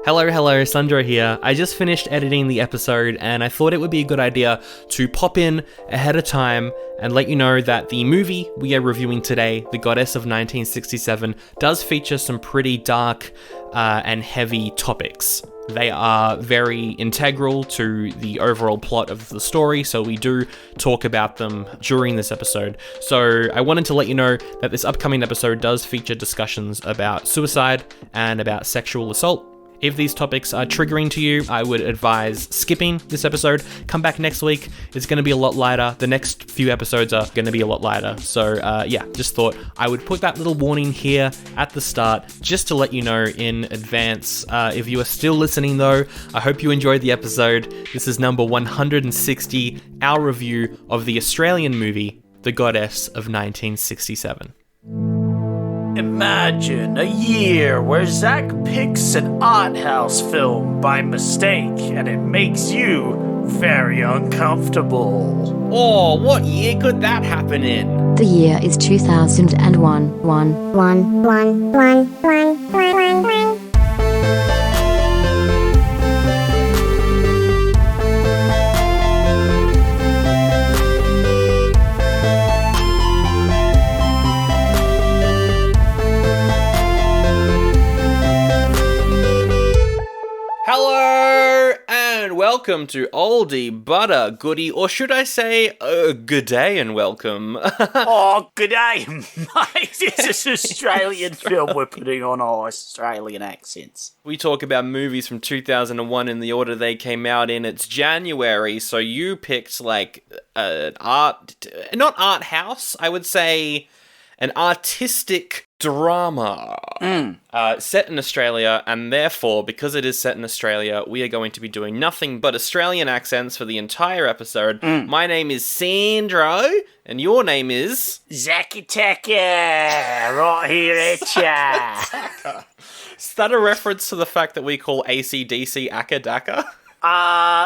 Hello, Sandro here. I just finished editing the episode and I thought it would be a good idea to pop in ahead of time and let you know that the movie we are reviewing today, The Goddess of 1967, does feature some pretty dark and heavy topics. They are very integral to the overall plot of the story, so we do talk about them during this episode. So I wanted to let you know that this upcoming episode does feature discussions about suicide and about sexual assault. If these topics are triggering to you, I would advise skipping this episode. Come back next week. It's going to be a lot lighter. The next few episodes are going to be a lot lighter. So just thought I would put that little warning here at the start just to let you know in advance. If you are still listening though, I hope you enjoyed the episode. This is number 160, our review of the Australian movie, The Goddess of 1967. Imagine a year where Zach picks an art house film by mistake and it makes you very uncomfortable. Oh, what year could that happen in? The year is 2001. Hello and welcome to Oldie But A Goodie, or should I say, good day and welcome. Oh, good day, mate. It's an Australian film we're putting on our Australian accents. We talk about movies from 2001 in the order they came out in. It's January, so you picked like not art house, I would say an artistic drama set in Australia, and therefore, because it is set in Australia, we are going to be doing nothing but Australian accents for the entire episode. My name is Sandro, and your name is... Zakataka, right here at ya. Is that a reference to the fact that we call AC/DC Akadaka?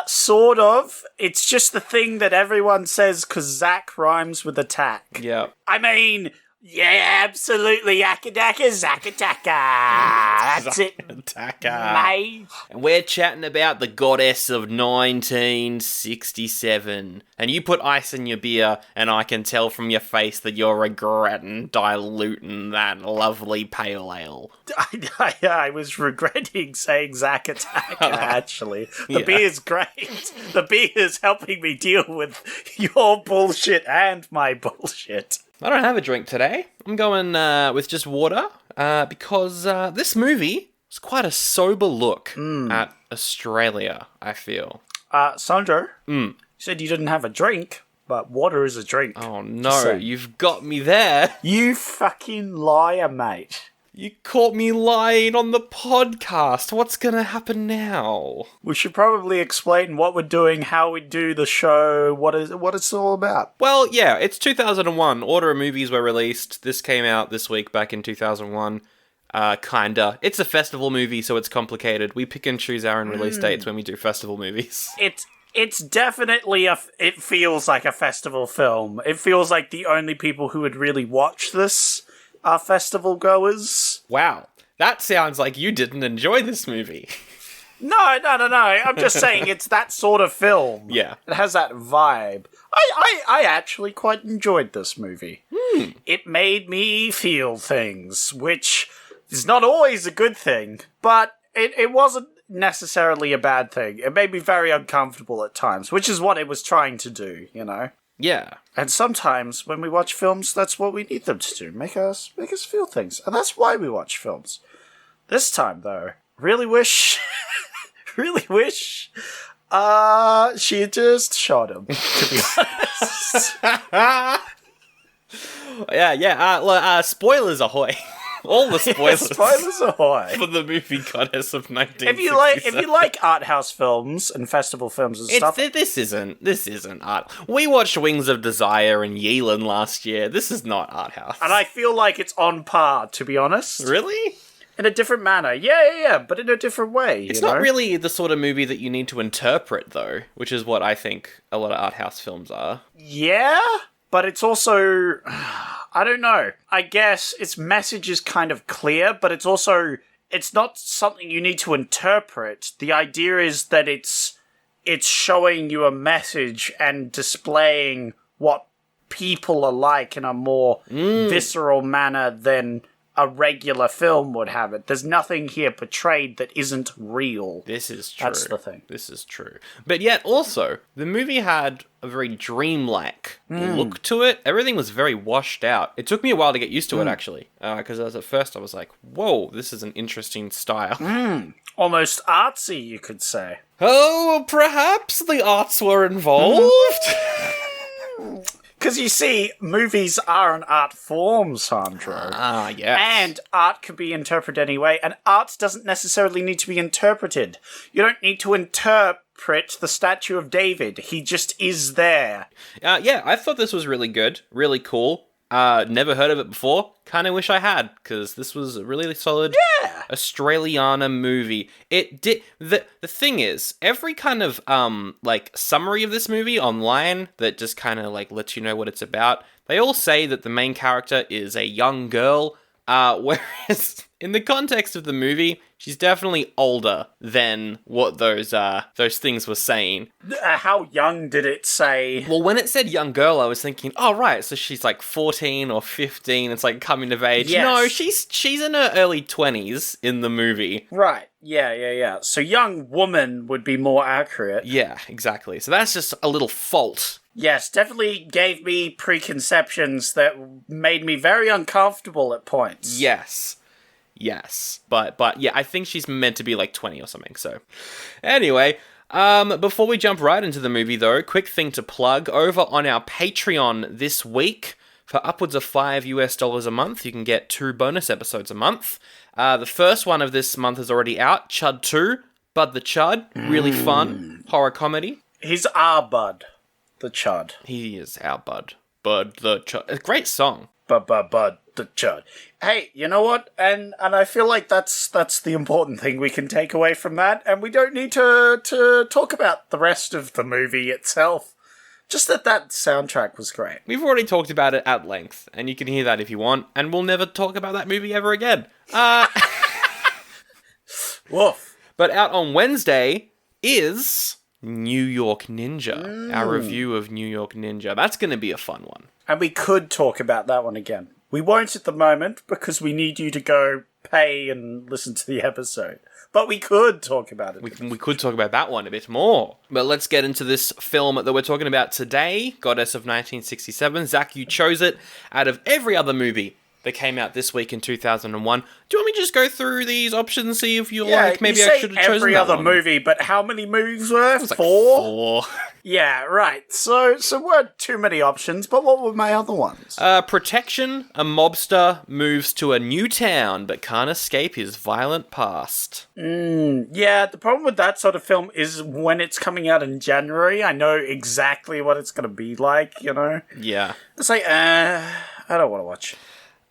Sort of. It's just the thing that everyone says because Zach rhymes with attack. Yeah. I mean... yeah, absolutely, Akadaka, Zakataka. That's it, mate. And we're chatting about The Goddess of 1967. And you put ice in your beer, and I can tell from your face that you're regretting diluting that lovely pale ale. I was regretting saying Zakataka, actually. The beer's great. The beer is helping me deal with your bullshit and my bullshit. I don't have a drink today. I'm going with just water because this movie is quite a sober look at Australia, I feel. Sandro, you said you didn't have a drink, but water is a drink. Oh no, you've got me there. You fucking liar, mate. You caught me lying on the podcast. What's going to happen now? We should probably explain what we're doing, how we do the show, what it's all about. Well, yeah, it's 2001. Order of movies were released. This came out this week back in 2001. Kinda. It's a festival movie, so it's complicated. We pick and choose our own release dates when we do festival movies. It's definitely it feels like a festival film. It feels like the only people who would really watch this are festival goers. Wow. That sounds like you didn't enjoy this movie. No. I'm just saying it's that sort of film. Yeah. It has that vibe. I actually quite enjoyed this movie. It made me feel things, which is not always a good thing, but it wasn't necessarily a bad thing. It made me very uncomfortable at times, which is what it was trying to do, you know? Yeah. And sometimes when we watch films, that's what we need them to do. Make us feel things. And that's why we watch films. This time, though, really wish she had just shot him, to be honest. Spoilers ahoy. All the spoilers. Spoilers ahoy. For the movie Goddess of 1967. If you like art house films and festival films and stuff. This isn't art. We watched Wings of Desire and Yeelan last year. This is not art house. And I feel like it's on par, to be honest. Really? In a different manner. Yeah, but in a different way. It's not really the sort of movie that you need to interpret, though, which is what I think a lot of art house films are. Yeah? But it's also, I don't know. I guess its message is kind of clear, but it's also it's not something you need to interpret. The idea is that it's showing you a message and displaying what people are like in a more visceral manner than a regular film would have it. There's nothing here portrayed that isn't real. This is true. That's the thing. This is true. But yet also, the movie had a very dreamlike look to it. Everything was very washed out. It took me a while to get used to it, actually. Because at first I was like, whoa, this is an interesting style. Almost artsy, you could say. Oh, perhaps the arts were involved? Because you see, movies are an art form, Sandro. Ah, yes. And art can be interpreted anyway, and art doesn't necessarily need to be interpreted. You don't need to interpret the statue of David. He just is there. Yeah, I thought this was really good, really cool. Never heard of it before. Kind of wish I had, because this was a really solid Australiana movie. It did. The thing is, every kind of like summary of this movie online that just kind of like lets you know what it's about, they all say that the main character is a young girl, whereas in the context of the movie, she's definitely older than what those things were saying. How young did it say? Well, when it said young girl, I was thinking, oh, right, so she's like 14 or 15, it's like coming of age. Yes. No, she's in her early 20s in the movie. Right, yeah. So young woman would be more accurate. Yeah, exactly. So that's just a little fault. Yes, definitely gave me preconceptions that made me very uncomfortable at points. Yes. But yeah, I think she's meant to be like 20 or something, so. Anyway, before we jump right into the movie though, quick thing to plug, over on our Patreon this week, for upwards of $5 a month, you can get 2 bonus episodes a month. The first one of this month is already out, Chud 2, Bud the Chud, really fun, horror comedy. He's our Bud, the Chud. He is our Bud. Bud the Chud. A great song. Bud the Chud. Hey, you know what? And I feel like that's the important thing we can take away from that, and we don't need to talk about the rest of the movie itself. Just that soundtrack was great. We've already talked about it at length, and you can hear that if you want, and we'll never talk about that movie ever again. Woof. But out on Wednesday is New York Ninja, our review of New York Ninja. That's going to be a fun one. And we could talk about that one again. We won't at the moment because we need you to go pay and listen to the episode. But we could talk about it. We could talk about that one a bit more. But let's get into this film that we're talking about today, Goddess of 1967. Zach, you chose it out of every other movie that came out this week in 2001. Do you want me to just go through these options, see if you like? Maybe you I should have chosen every that other one. movie, but how many movies were there? It was like 4? 4. Yeah, right. So weren't too many options, but what were my other ones? Protection. A mobster moves to a new town, but can't escape his violent past. Yeah, the problem with that sort of film is when it's coming out in January, I know exactly what it's going to be like, you know? Yeah. It's like, I don't want to watch.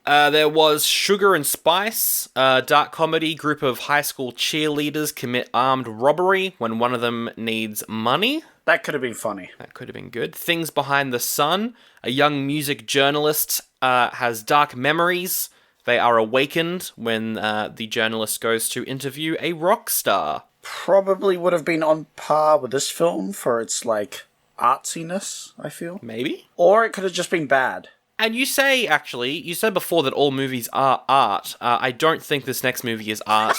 There was Sugar and Spice, a dark comedy. Group of high school cheerleaders commit armed robbery when one of them needs money. That could have been funny. That could have been good. Things Behind the Sun. A young music journalist has dark memories. They are awakened when the journalist goes to interview a rock star. Probably would have been on par with this film for its, like, artsiness, I feel. Maybe. Or it could have just been bad. And you said before that all movies are art. I don't think this next movie is art.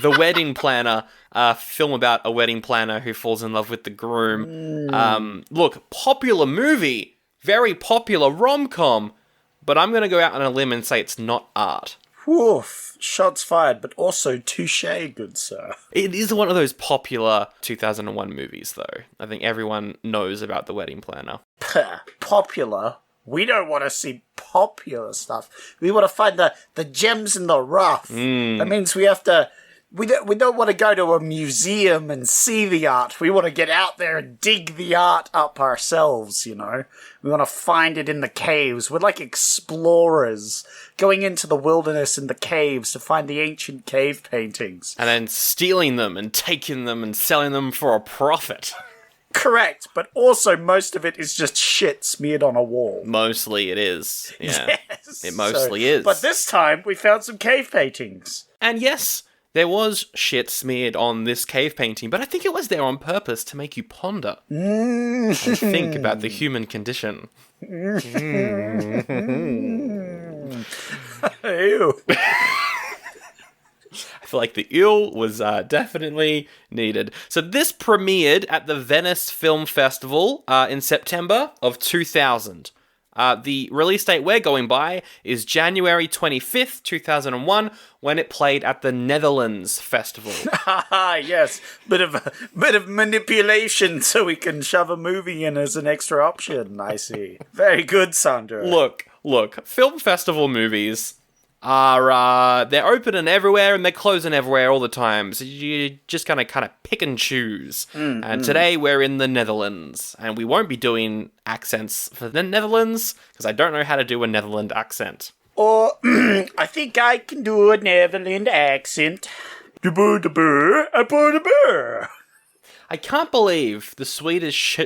The Wedding Planner, a film about a wedding planner who falls in love with the groom. Look, popular movie, very popular rom-com, but I'm going to go out on a limb and say it's not art. Woof. Shots fired, but also touché, good sir. It is one of those popular 2001 movies, though. I think everyone knows about The Wedding Planner. Popular? We don't want to see popular stuff. We want to find the gems in the rough. That means we have to... We don't want to go to a museum and see the art. We want to get out there and dig the art up ourselves, you know? We want to find it in the caves. We're like explorers going into the wilderness and the caves to find the ancient cave paintings. And then stealing them and taking them and selling them for a profit. Correct, but also most of it is just shit smeared on a wall. Mostly it is. Yeah. Yes. It mostly is. But this time, we found some cave paintings. And yes, There was shit smeared on this cave painting, but I think it was there on purpose to make you ponder and think about the human condition. Ew. I feel like the eel was definitely needed. So this premiered at the Venice Film Festival in September of 2000. The release date we're going by is January 25th, 2001, when it played at the Netherlands Festival. Yes, bit of manipulation so we can shove a movie in as an extra option. I see. Very good, Sandra. Look, film festival movies are, they're opening everywhere and they're closing everywhere all the time. So you're just gonna kind of pick and choose. And today we're in the Netherlands, and we won't be doing accents for the Netherlands, because I don't know how to do a Netherland accent. Or, I think I can do a Netherland accent. I can't believe the Swedish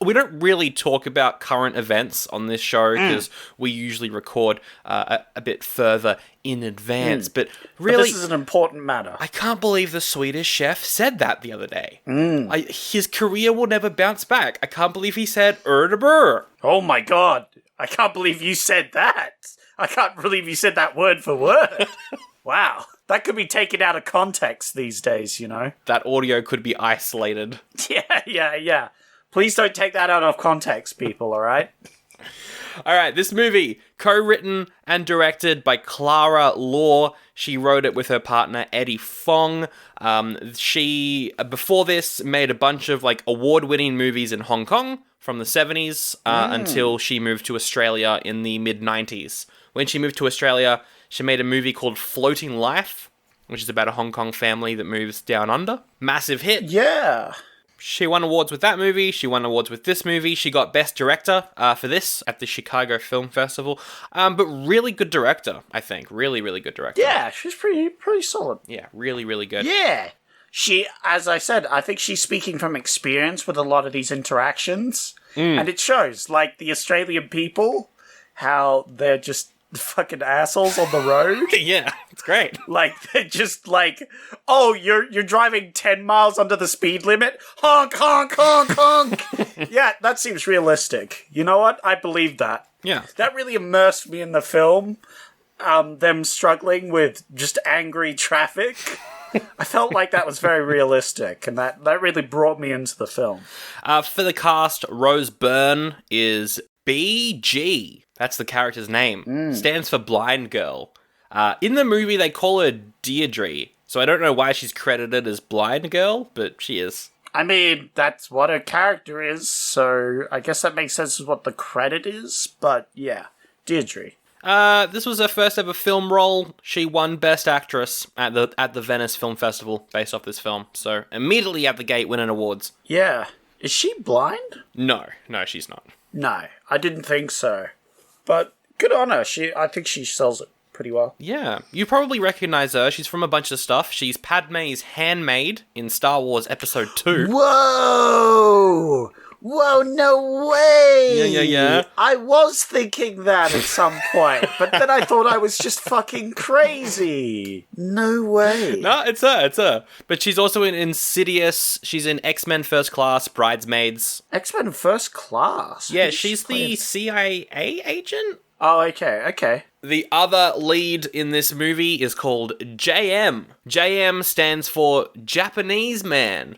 we don't really talk about current events on this show because we usually record a bit further in advance. But really, But this is an important matter. I can't believe the Swedish chef said that the other day. His career will never bounce back. I can't believe he said "Erdeburr." Oh my god. I can't believe you said that. I can't believe you said that word for word. Wow. That could be taken out of context these days, you know? That audio could be isolated. Yeah. Please don't take that out of context, people, alright? Alright, this movie, co-written and directed by Clara Law. She wrote it with her partner, Eddie Fong. She, before this, made a bunch of, award-winning movies in Hong Kong from the 70s until she moved to Australia in the mid-90s. When she moved to Australia, she made a movie called Floating Life, which is about a Hong Kong family that moves down under. Massive hit. Yeah. She won awards with that movie. She won awards with this movie. She got Best Director for this at the Chicago Film Festival. But really good director, I think. Really, really good director. Yeah, she's pretty solid. Yeah, really, really good. Yeah. She, as I said, I think she's speaking from experience with a lot of these interactions. And it shows, like, the Australian people, how they're just fucking assholes on the road. Yeah, it's great. Like, they're just like, oh, you're driving 10 miles under the speed limit? Honk, honk, honk, honk. Yeah, that seems realistic. You know what? I believe that. Yeah. That really immersed me in the film. Them struggling with just angry traffic. I felt like that was very realistic, and that really brought me into the film. For the cast, Rose Byrne is BG. That's the character's name. Stands for Blind Girl. In the movie, they call her Deirdre, so I don't know why she's credited as Blind Girl, but she is. I mean, that's what her character is, so I guess that makes sense as what the credit is, but yeah, Deirdre. This was her first ever film role. She won Best Actress at the Venice Film Festival based off this film, so immediately at the gate winning awards. Yeah. Is she blind? No, she's not. No, I didn't think so. But good on her. I think she sells it pretty well. Yeah, you probably recognize her. She's from a bunch of stuff. She's Padme's handmaid in Star Wars Episode 2. Whoa! Whoa, no way! Yeah. I was thinking that at some point, but then I thought I was just fucking crazy. No way. No, it's her. But she's also in Insidious. She's in X-Men First Class, Bridesmaids. X-Men First Class? Yeah, she's the CIA agent? Oh, okay. The other lead in this movie is called JM. JM stands for Japanese Man.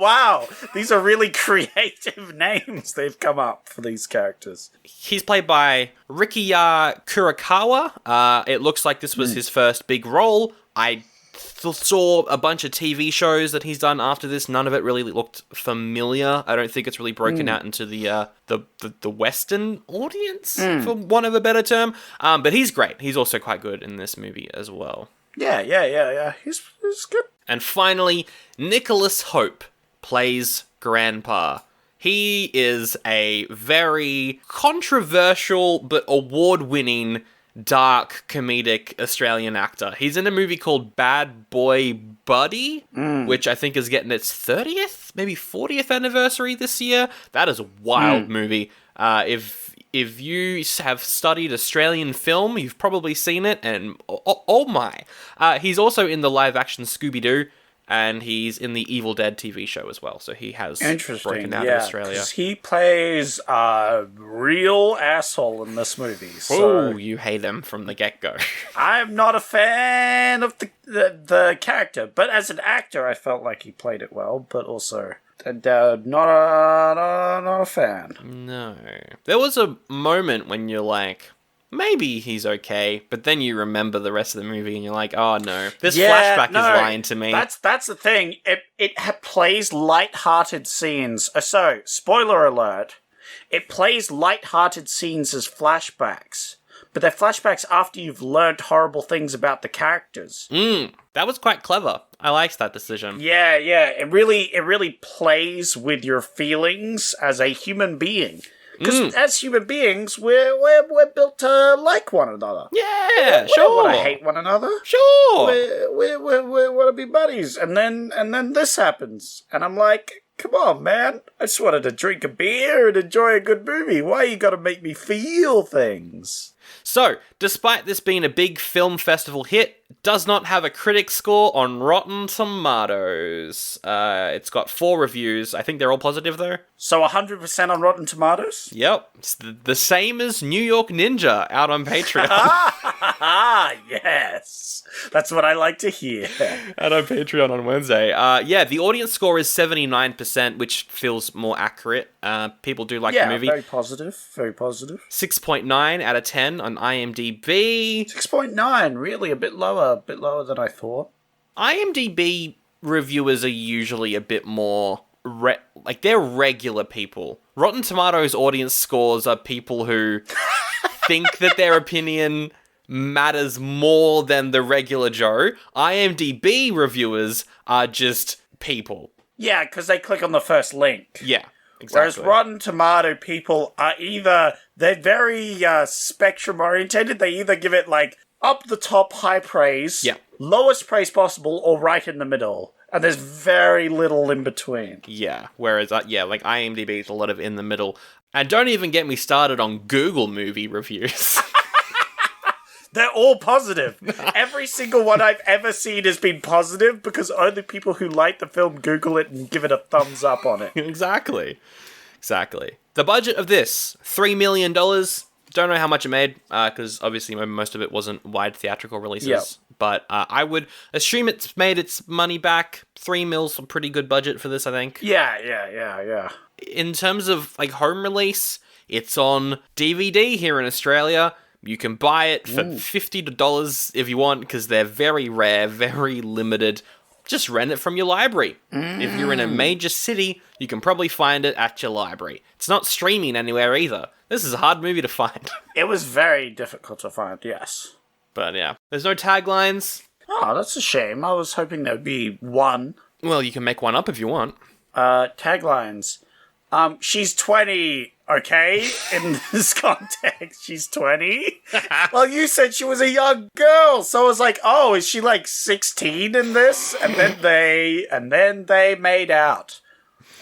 Wow, these are really creative names they've come up for these characters. He's played by Rikiya Kurakawa. It looks like this was his first big role. I saw a bunch of TV shows that he's done after this. None of it really looked familiar. I don't think it's really broken out into the Western audience, for want of a better term. But he's great. He's also quite good in this movie as well. Yeah. He's good. And finally, Nicholas Hope plays Grandpa. He is a very controversial but award-winning dark comedic Australian actor. He's in a movie called Bad Boy Buddy, which I think is getting its 30th, maybe 40th anniversary this year. That is a wild movie. If if you have studied Australian film, you've probably seen it, and oh my. He's also in the live-action Scooby-Doo, and he's in the Evil Dead TV show as well, so he has broken out in Australia. 'Cause he plays a real asshole in this movie. So Oh, you hate him from the get-go. I'm not a fan of the character, but as an actor, I felt like he played it well, but also... not a fan. No. There was a moment when you're like, maybe he's okay, but then you remember the rest of the movie and you're like, oh no, this flashback is lying to me. That's the thing. It plays light-hearted scenes. So, spoiler alert, it plays light-hearted scenes as flashbacks. But they're flashbacks after you've learned horrible things about the characters. That was quite clever. I liked that decision. Yeah. It really plays with your feelings as a human being. Because as human beings, we're built to like one another. Yeah, We sure. don't want to hate one another. Sure. We want to be buddies. And then this happens. And I'm like, come on, man. I just wanted to drink a beer and enjoy a good movie. Why you gotta make me feel things? So, despite this being a big film festival hit, it does not have a critic score on Rotten Tomatoes. It's got 4 reviews. I think they're all positive, though. So 100% on Rotten Tomatoes? Yep. It's the same as New York Ninja out on Patreon. Yes. That's what I like to hear. Out on Patreon on Wednesday. Yeah, the audience score is 79%, which feels more accurate. People do like the movie. Yeah, very positive. Very positive. 6.9 out of 10 on IMDb. 6.9, really a bit lower than I thought. IMDb reviewers are usually a bit more... they're regular people. Rotten Tomatoes audience scores are people who think that their opinion matters more than the regular Joe. IMDb reviewers are just people. Yeah, because they click on the first link. Yeah, exactly. Whereas Rotten Tomato people are they're very spectrum orientated. They either give it like up the top high praise, lowest praise possible, or right in the middle. And there's very little in between. Yeah, whereas, like IMDb is a lot of in the middle. And don't even get me started on Google movie reviews. They're all positive. Every single one I've ever seen has been positive because only people who like the film Google it and give it a thumbs up on it. Exactly. The budget of this, $3 million. Don't know how much it made, because obviously most of it wasn't wide theatrical releases. Yep. But I would assume it's made its money back. $3 million's a pretty good budget for this, I think. Yeah. In terms of like home release, it's on DVD here in Australia. You can buy it for $50 if you want, because they're very rare, very limited. Just rent it from your library. If you're in a major city, you can probably find it at your library. It's not streaming anywhere either. This is a hard movie to find. It was very difficult to find, yes. But yeah, there's no taglines. Oh, that's a shame. I was hoping there'd be one. Well, you can make one up if you want. Taglines. She's 20, okay? In this context, she's 20. Well, you said she was a young girl, so I was like, oh, is she like 16 in this? And then they made out.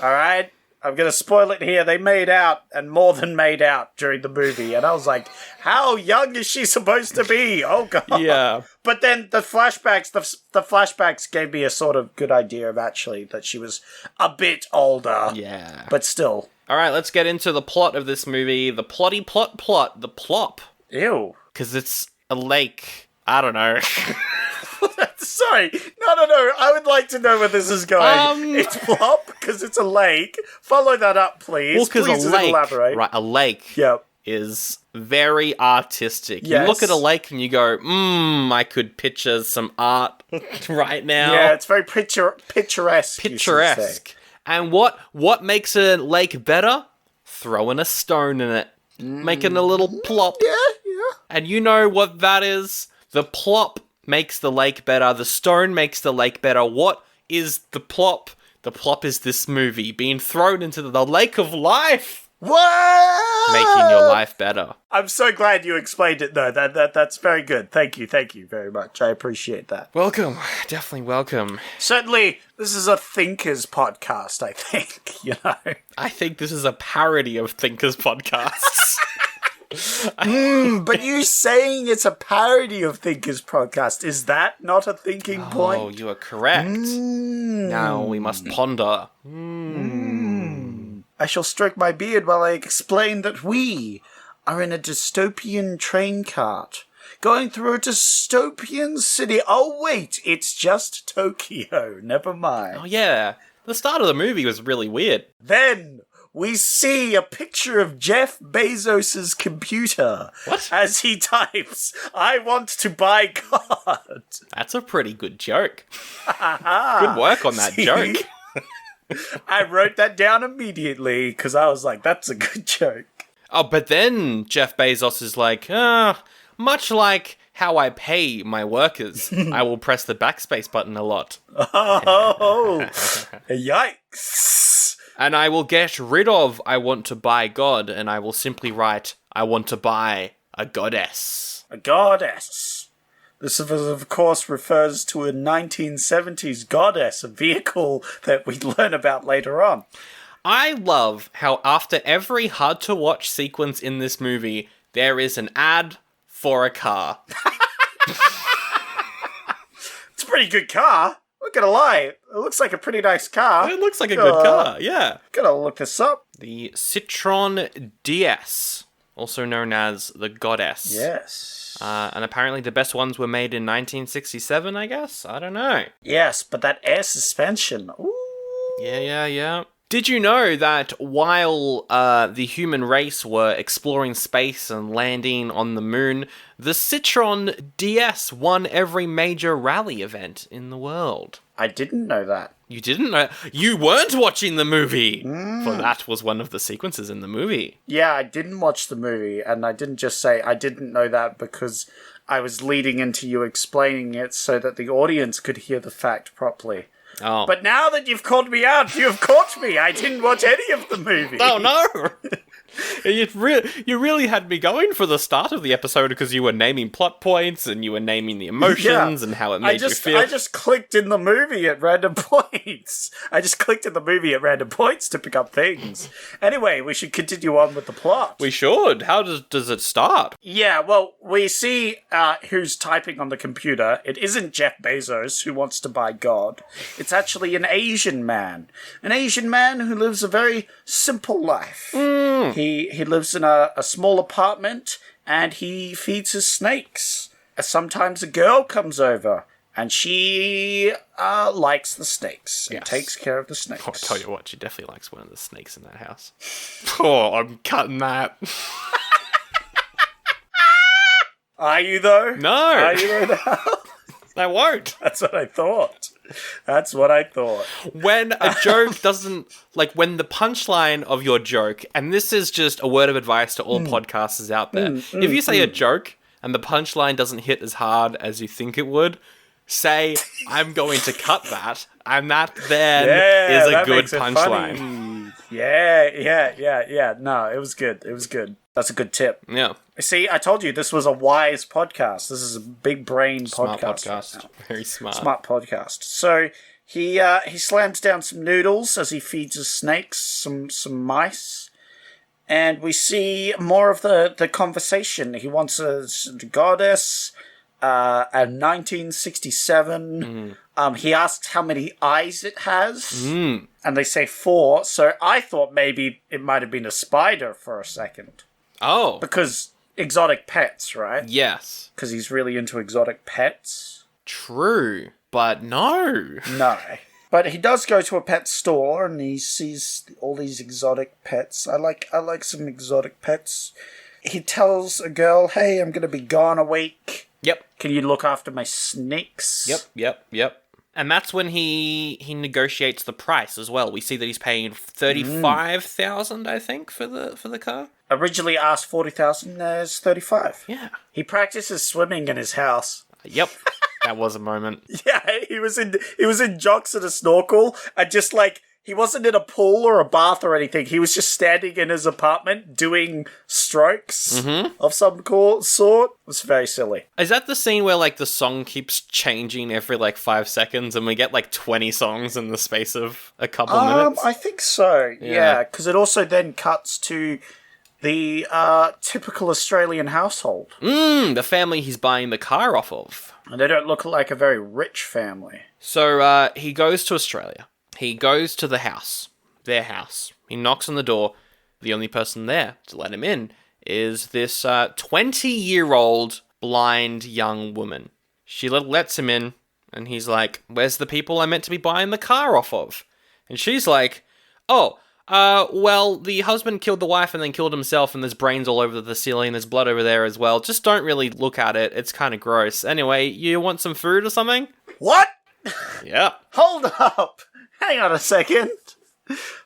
All right? I'm going to spoil it here. They made out, and more than made out during the movie. And I was like, how young is she supposed to be? Oh, God. Yeah. But then the flashbacks gave me a sort of good idea of actually that she was a bit older. Yeah. But still. All right, let's get into the plot of this movie. The plotty plot, the plop. Ew. Because it's a lake. I don't know. Sorry. No. I would like to know where this is going. It's plop because it's a lake. Follow that up, please. Well, because a lake, elaborate. right? A lake. Yep. Is very artistic. Yes. You look at a lake and you go, I could picture some art right now. Yeah, it's very picturesque. Picturesque. And what makes a lake better? Throwing a stone in it. Making a little plop. Yeah. And you know what that is? The plop makes the lake better. The stone makes the lake better. What is the plop? The plop is this movie being thrown into the lake of life. What? Making your life better. I'm so glad you explained it, though. That's very good. Thank you very much. I appreciate that. Welcome. Definitely welcome. Certainly, this is a Thinkers podcast, I think, I think this is a parody of Thinkers podcasts. But you saying it's a parody of Thinkers Podcast, is that not a thinking point? Oh, you are correct. Now we must ponder. I shall stroke my beard while I explain that we are in a dystopian train cart, going through a dystopian city. Oh, wait, it's just Tokyo. Never mind. Oh, yeah. The start of the movie was really weird. Then we see a picture of Jeff Bezos' computer. What? As he types, "I want to buy God." That's a pretty good joke. Good work on that See? joke. I wrote that down immediately because I was like, that's a good joke. Oh, but then Jeff Bezos is like, much like how I pay my workers, I will press the backspace button a lot. Oh, yikes. And I will get rid of "I want to buy God," and I will simply write "I want to buy a goddess." A goddess. This, of course, refers to a 1970s goddess, a vehicle that we learn about later on. I love how after every hard-to-watch sequence in this movie, there is an ad for a car. It's a pretty good car. Not gonna lie. It looks like a pretty nice car. It looks like a good car, yeah. Gotta look this up. The Citroën DS, also known as the Goddess. Yes. And apparently the best ones were made in 1967, I guess? I don't know. Yes, but that air suspension. Ooh. Yeah. Did you know that while the human race were exploring space and landing on the moon, the Citroën DS won every major rally event in the world? I didn't know that. You didn't know? You weren't watching the movie! For that was one of the sequences in the movie. Yeah, I didn't watch the movie, and I didn't just say I didn't know that because I was leading into you explaining it so that the audience could hear the fact properly. Oh. But now that you've called me out, you have caught me. I didn't watch any of the movie. Oh, no! You really had me going for the start of the episode because you were naming plot points and you were naming the emotions and how it made you feel. I just clicked in the movie at random points. To pick up things. Anyway, we should continue on with the plot. We should. How does it start? Yeah, well, we see who's typing on the computer. It isn't Jeff Bezos who wants to buy God. It's actually an Asian man. An Asian man who lives a very simple life. He lives in a small apartment and he feeds his snakes. Sometimes a girl comes over and she likes the snakes and takes care of the snakes. I'll tell you what, she definitely likes one of the snakes in that house. Oh, I'm cutting that. Are you though? No. Are you though now? I won't. That's what I thought. When a joke doesn't, like when the punchline of your joke, and this is just a word of advice to all podcasters out there, if you say a joke and the punchline doesn't hit as hard as you think it would, say, "I'm going to cut that," and that then is a good punchline. Yeah. No, it was good. That's a good tip. Yeah. See, I told you this was a wise podcast. This is a big brain Smart podcast. podcast. Very smart. Smart podcast. So he slams down some noodles as he feeds his snakes some mice. And we see more of the conversation. He wants a goddess, a 1967. He asks how many eyes it has. And they say 4. So I thought maybe it might have been a spider for a second. Oh. Because exotic pets, right? Yes. Because he's really into exotic pets. True. But no. No. But he does go to a pet store and he sees all these exotic pets. I like some exotic pets. He tells a girl, "Hey, I'm going to be gone a week. Yep. Can you look after my snakes?" Yep. And that's when he negotiates the price as well. We see that he's paying $35,000, I think, for the car. Originally asked $40,000, there's $35,000. Yeah. He practices swimming in his house. Yep. That was a moment. Yeah, he was in jocks and a snorkel, and just like he wasn't in a pool or a bath or anything. He was just standing in his apartment doing strokes of some sort. It was very silly. Is that the scene where like the song keeps changing every like 5 seconds, and we get like 20 songs in the space of a couple minutes? I think so. Yeah, because it also then cuts to the typical Australian household. The family he's buying the car off of. And they don't look like a very rich family. So he goes to Australia. He goes to the house. Their house. He knocks on the door. The only person there to let him in is this 20-year-old blind young woman. She lets him in, and he's like, "Where's the people I meant to be buying the car off of?" And she's like, "Oh, well, the husband killed the wife and then killed himself, and there's brains all over the ceiling, there's blood over there as well. Just don't really look at it, it's kind of gross. Anyway, you want some food or something?" What? Yeah. Hold up. Hang on a second.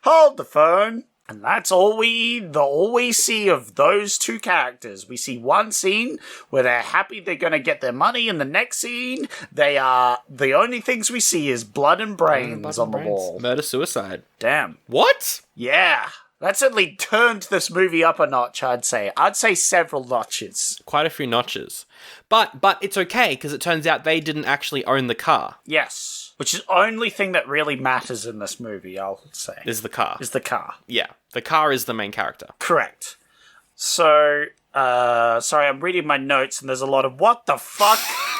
Hold the phone. And that's all we see of those two characters. We see one scene where they're happy they're going to get their money, and the next scene, the only things we see is blood and brains on the wall. Murder-suicide. Damn. What? Yeah. That certainly turned this movie up a notch, I'd say. I'd say several notches. Quite a few notches. But it's okay, because it turns out they didn't actually own the car. Yes. Which is the only thing that really matters in this movie, I'll say. Is the car. Is the car. Yeah. The car is the main character. Correct. So, sorry, I'm reading my notes and there's a lot of what the fuck?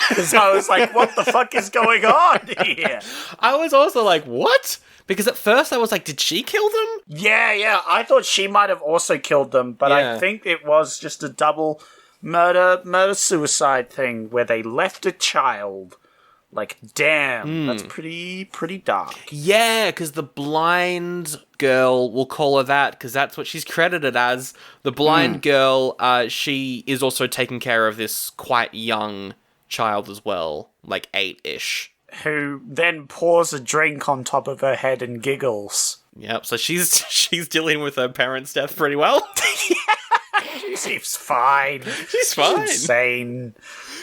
Because I was like, what the fuck is going on here? I was also like, what? Because at first I was like, did she kill them? Yeah. I thought she might have also killed them, but Yeah. I think it was just a double murder-suicide thing where they left a child. Like, damn, that's pretty dark. Yeah, because the blind girl, we'll call her that, because that's what she's credited as. The blind girl, she is also taking care of this quite young child as well, like 8-ish. Who then pours a drink on top of her head and giggles. Yep, so she's dealing with her parents' death pretty well. She seems fine. She's fine. She's insane.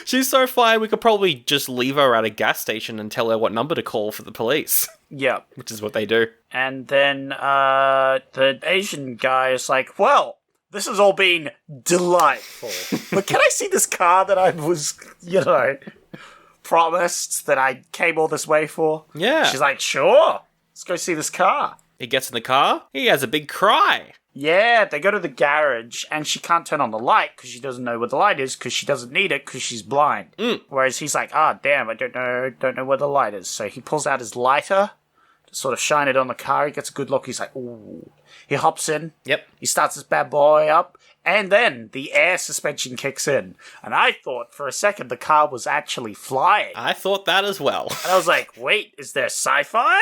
She's so fine, we could probably just leave her at a gas station and tell her what number to call for the police. Yep. Which is what they do. And then the Asian guy is like, well, this has all been delightful. But can I see this car that I was, promised that I came all this way for? Yeah. She's like, sure. Let's go see this car. He gets in the car, he has a big cry. Yeah, they go to the garage, and she can't turn on the light because she doesn't know where the light is because she doesn't need it because she's blind. Whereas he's like, damn, I don't know where the light is. So he pulls out his lighter to sort of shine it on the car. He gets a good look. He's like, ooh. He hops in. Yep. He starts his bad boy up, and then the air suspension kicks in. And I thought for a second the car was actually flying. I thought that as well. And I was like, wait, is there sci-fi?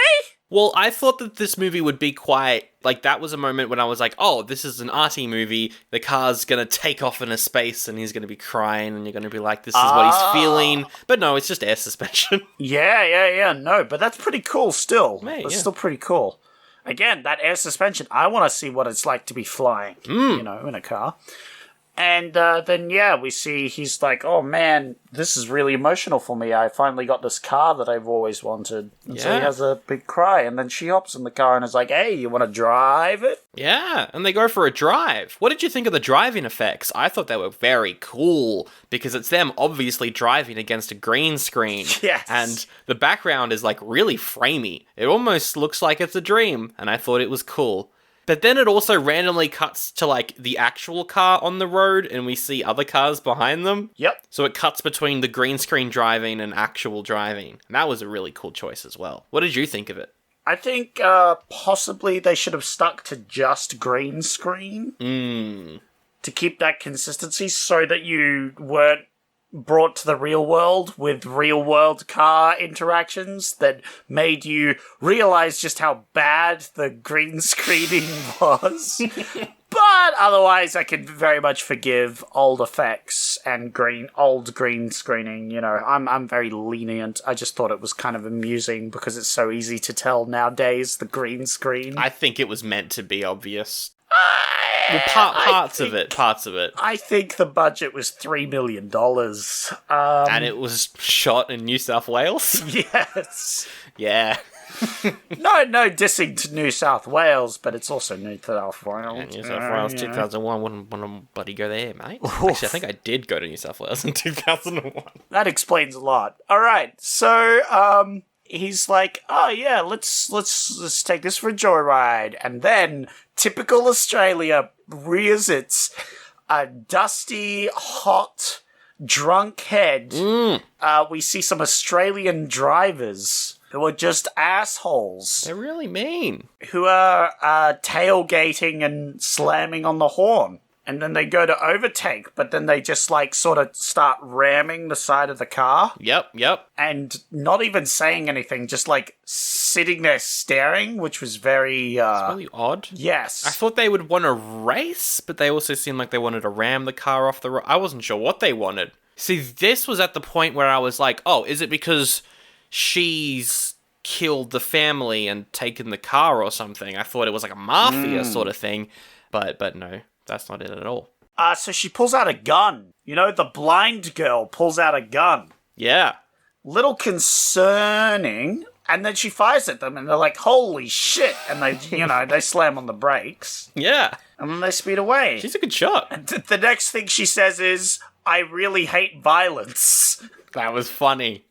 Well, I thought that this movie would be quite, like, that was a moment when I was like, oh, this is an arty movie, the car's gonna take off into space, and he's gonna be crying, and you're gonna be like, this is what he's feeling. But no, it's just air suspension. Yeah, no, but that's pretty cool still. Mate, That's yeah. still pretty cool. Again, that air suspension, I want to see what it's like to be flying, in a car. And then, we see he's like, oh man, this is really emotional for me. I finally got this car that I've always wanted. And so he has a big cry. And then she hops in the car and is like, hey, you want to drive it? Yeah, and they go for a drive. What did you think of the driving effects? I thought they were very cool, because it's them obviously driving against a green screen. Yes. And the background is like really framey. It almost looks like it's a dream, and I thought it was cool. But then it also randomly cuts to, like, the actual car on the road, and we see other cars behind them. Yep. So it cuts between the green screen driving and actual driving. And that was a really cool choice as well. What did you think of it? I think possibly they should have stuck to just green screen. To keep that consistency so that you weren't brought to the real world with real world car interactions that made you realize just how bad the green screening was. But otherwise, I could very much forgive old effects and old green screening. I'm very lenient. I just thought it was kind of amusing because it's so easy to tell nowadays, the green screen. I think it was meant to be obvious. Well, parts of it. I think the budget was $3 million. And it was shot in New South Wales? Yes. Yeah. No dissing to New South Wales, but it's also New South Wales. New South Wales 2001, wouldn't want to bloody go there, mate. Actually, I think I did go to New South Wales in 2001. That explains a lot. All right, so he's like, oh yeah, let's take this for a joyride. And then, typical Australia rears its dusty, hot, drunk head. We see some Australian drivers who are just assholes. They're really mean. Who are tailgating and slamming on the horn. And then they go to overtake, but then they just, like, sort of start ramming the side of the car. Yep. And not even saying anything, just, like, sitting there staring, which was very, It's really odd. Yes. I thought they would want to race, but they also seemed like they wanted to ram the car off the road. I wasn't sure what they wanted. See, this was at the point where I was like, oh, is it because she's killed the family and taken the car or something? I thought it was like a mafia sort of thing, but no. That's not it at all. So she pulls out a gun. You know, the blind girl pulls out a gun. Yeah. Little concerning. And then she fires at them and they're like, holy shit. And they, they slam on the brakes. Yeah. And then they speed away. She's a good shot. And the next thing she says is, I really hate violence. That was funny.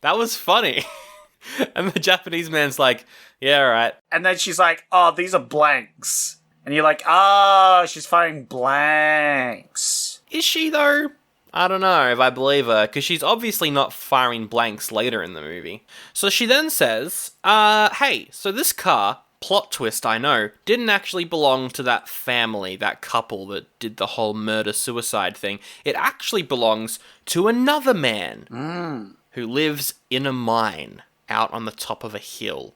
And the Japanese man's like, yeah, all right. And then she's like, oh, these are blanks. And you're like, oh, she's firing blanks. Is she, though? I don't know if I believe her, because she's obviously not firing blanks later in the movie. So she then says, hey, so this car, plot twist I know, didn't actually belong to that family, that couple that did the whole murder-suicide thing. It actually belongs to another man who lives in a mine out on the top of a hill.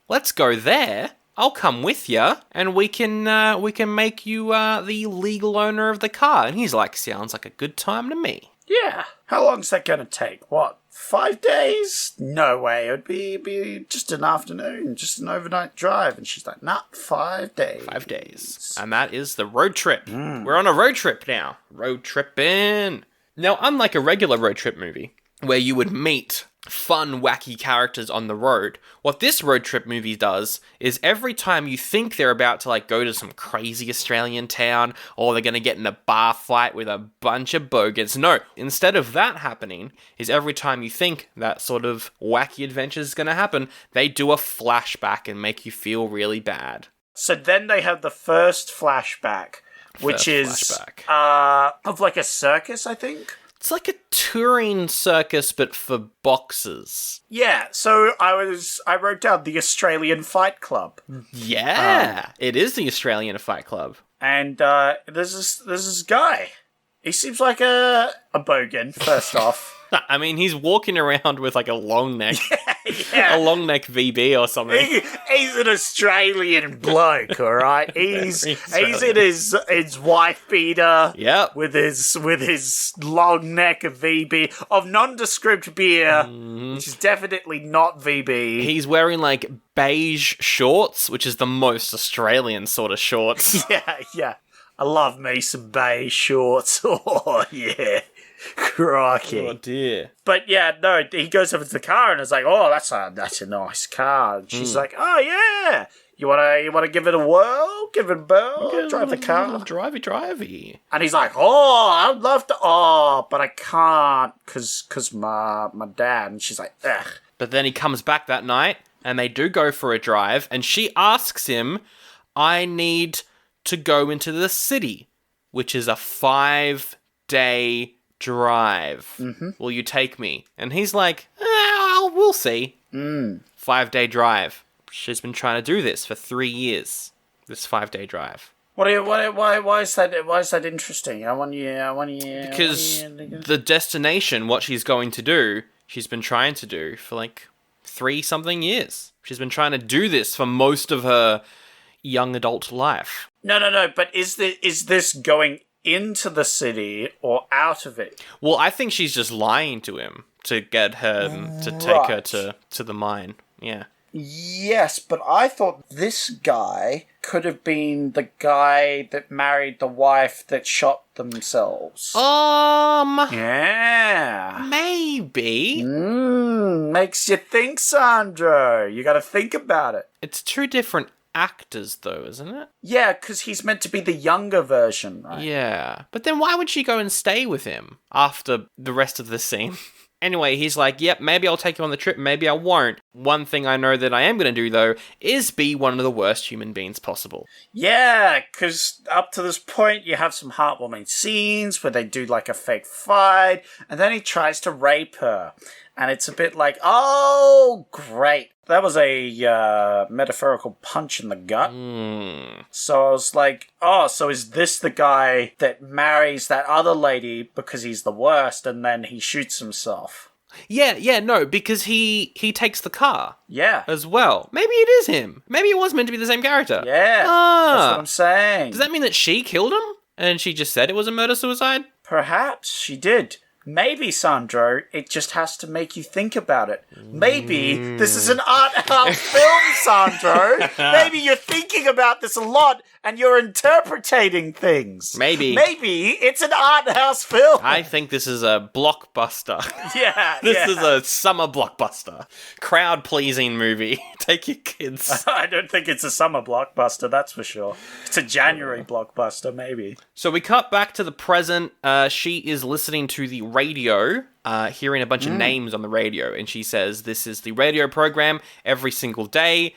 Let's go there. I'll come with you, and we can make you the legal owner of the car. And he's like, sounds like a good time to me. Yeah. How long's that gonna take? What, 5 days? No way. It would be just an afternoon, just an overnight drive. And she's like, nah, 5 days. 5 days. And that is the road trip. We're on a road trip now. Road tripping. Now, unlike a regular road trip movie, where you would meet fun, wacky characters on the road, what this road trip movie does is every time you think they're about to, like, go to some crazy Australian town, or they're going to get in a bar fight with a bunch of bogans, no, instead of that happening, is every time you think that sort of wacky adventure is going to happen, they do a flashback and make you feel really bad. So then they have the first flashback, which is of, like, a circus, I think? It's like a touring circus, but for boxers. Yeah, so I wrote down the Australian Fight Club. Yeah, it is the Australian Fight Club. And there's this guy. He seems like a bogan, first off. I mean, he's walking around with like a long neck. Yeah. A long neck VB or something. He's an Australian bloke, all right? He's in his wife beater. Yep. With his long neck of VB of nondescript beer, which is definitely not VB. He's wearing like beige shorts, which is the most Australian sort of shorts. Yeah. I love me some beige shorts. Oh yeah. Crikey. Oh dear. But yeah, no, he goes over to the car and is like, oh, that's a nice car. And she's like, oh yeah. You wanna give it a whirl? Give it a whirl? Drive the car? Drivey. And he's like, oh, I'd love to, but I can't cause my dad. And she's like, ugh. But then he comes back that night and they do go for a drive and she asks him, I need to go into the city, which is a 5-day drive. Will you take me? And he's like, we'll see. 5-day drive. She's been trying to do this for 3 years. This 5-day drive. Why is that interesting? I want you. Because the destination, what she's going to do, she's been trying to do for like 3-something years. She's been trying to do this for most of her young adult life. No. But is this going into the city or out of it? Well, I think she's just lying to him to get her to take her to the mine. Yeah. Yes, but I thought this guy could have been the guy that married the wife that shot themselves. Yeah. Maybe. Makes you think, Sandro. You gotta think about it. It's 2 different actors, though, isn't it? Yeah, because he's meant to be the younger version, right? Yeah. But then why would she go and stay with him after the rest of the scene? Anyway, he's like, yep, maybe I'll take you on the trip, maybe I won't. One thing I know that I am going to do, though, is be one of the worst human beings possible. Yeah, because up to this point, you have some heartwarming scenes where they do like a fake fight, and then he tries to rape her. And it's a bit like, oh, great. That was a metaphorical punch in the gut. So I was like, oh, so is this the guy that marries that other lady because he's the worst, and then he shoots himself? Yeah, no, because he takes the car. Yeah. As well. Maybe it is him. Maybe it was meant to be the same character. Yeah. That's what I'm saying. Does that mean that she killed him? And she just said it was a murder-suicide? Perhaps she did. Maybe, Sandro, it just has to make you think about it. Maybe this is an art house film, Sandro. Maybe you're thinking about this a lot and you're interpreting things. Maybe. Maybe it's an art house film. I think this is a blockbuster. Yeah. This is a summer blockbuster. Crowd-pleasing movie. Take your kids. I don't think it's a summer blockbuster, that's for sure. It's a January blockbuster, maybe. So we cut back to the present. She is listening to the radio, hearing a bunch of names on the radio, and she says, this is the radio program every single day.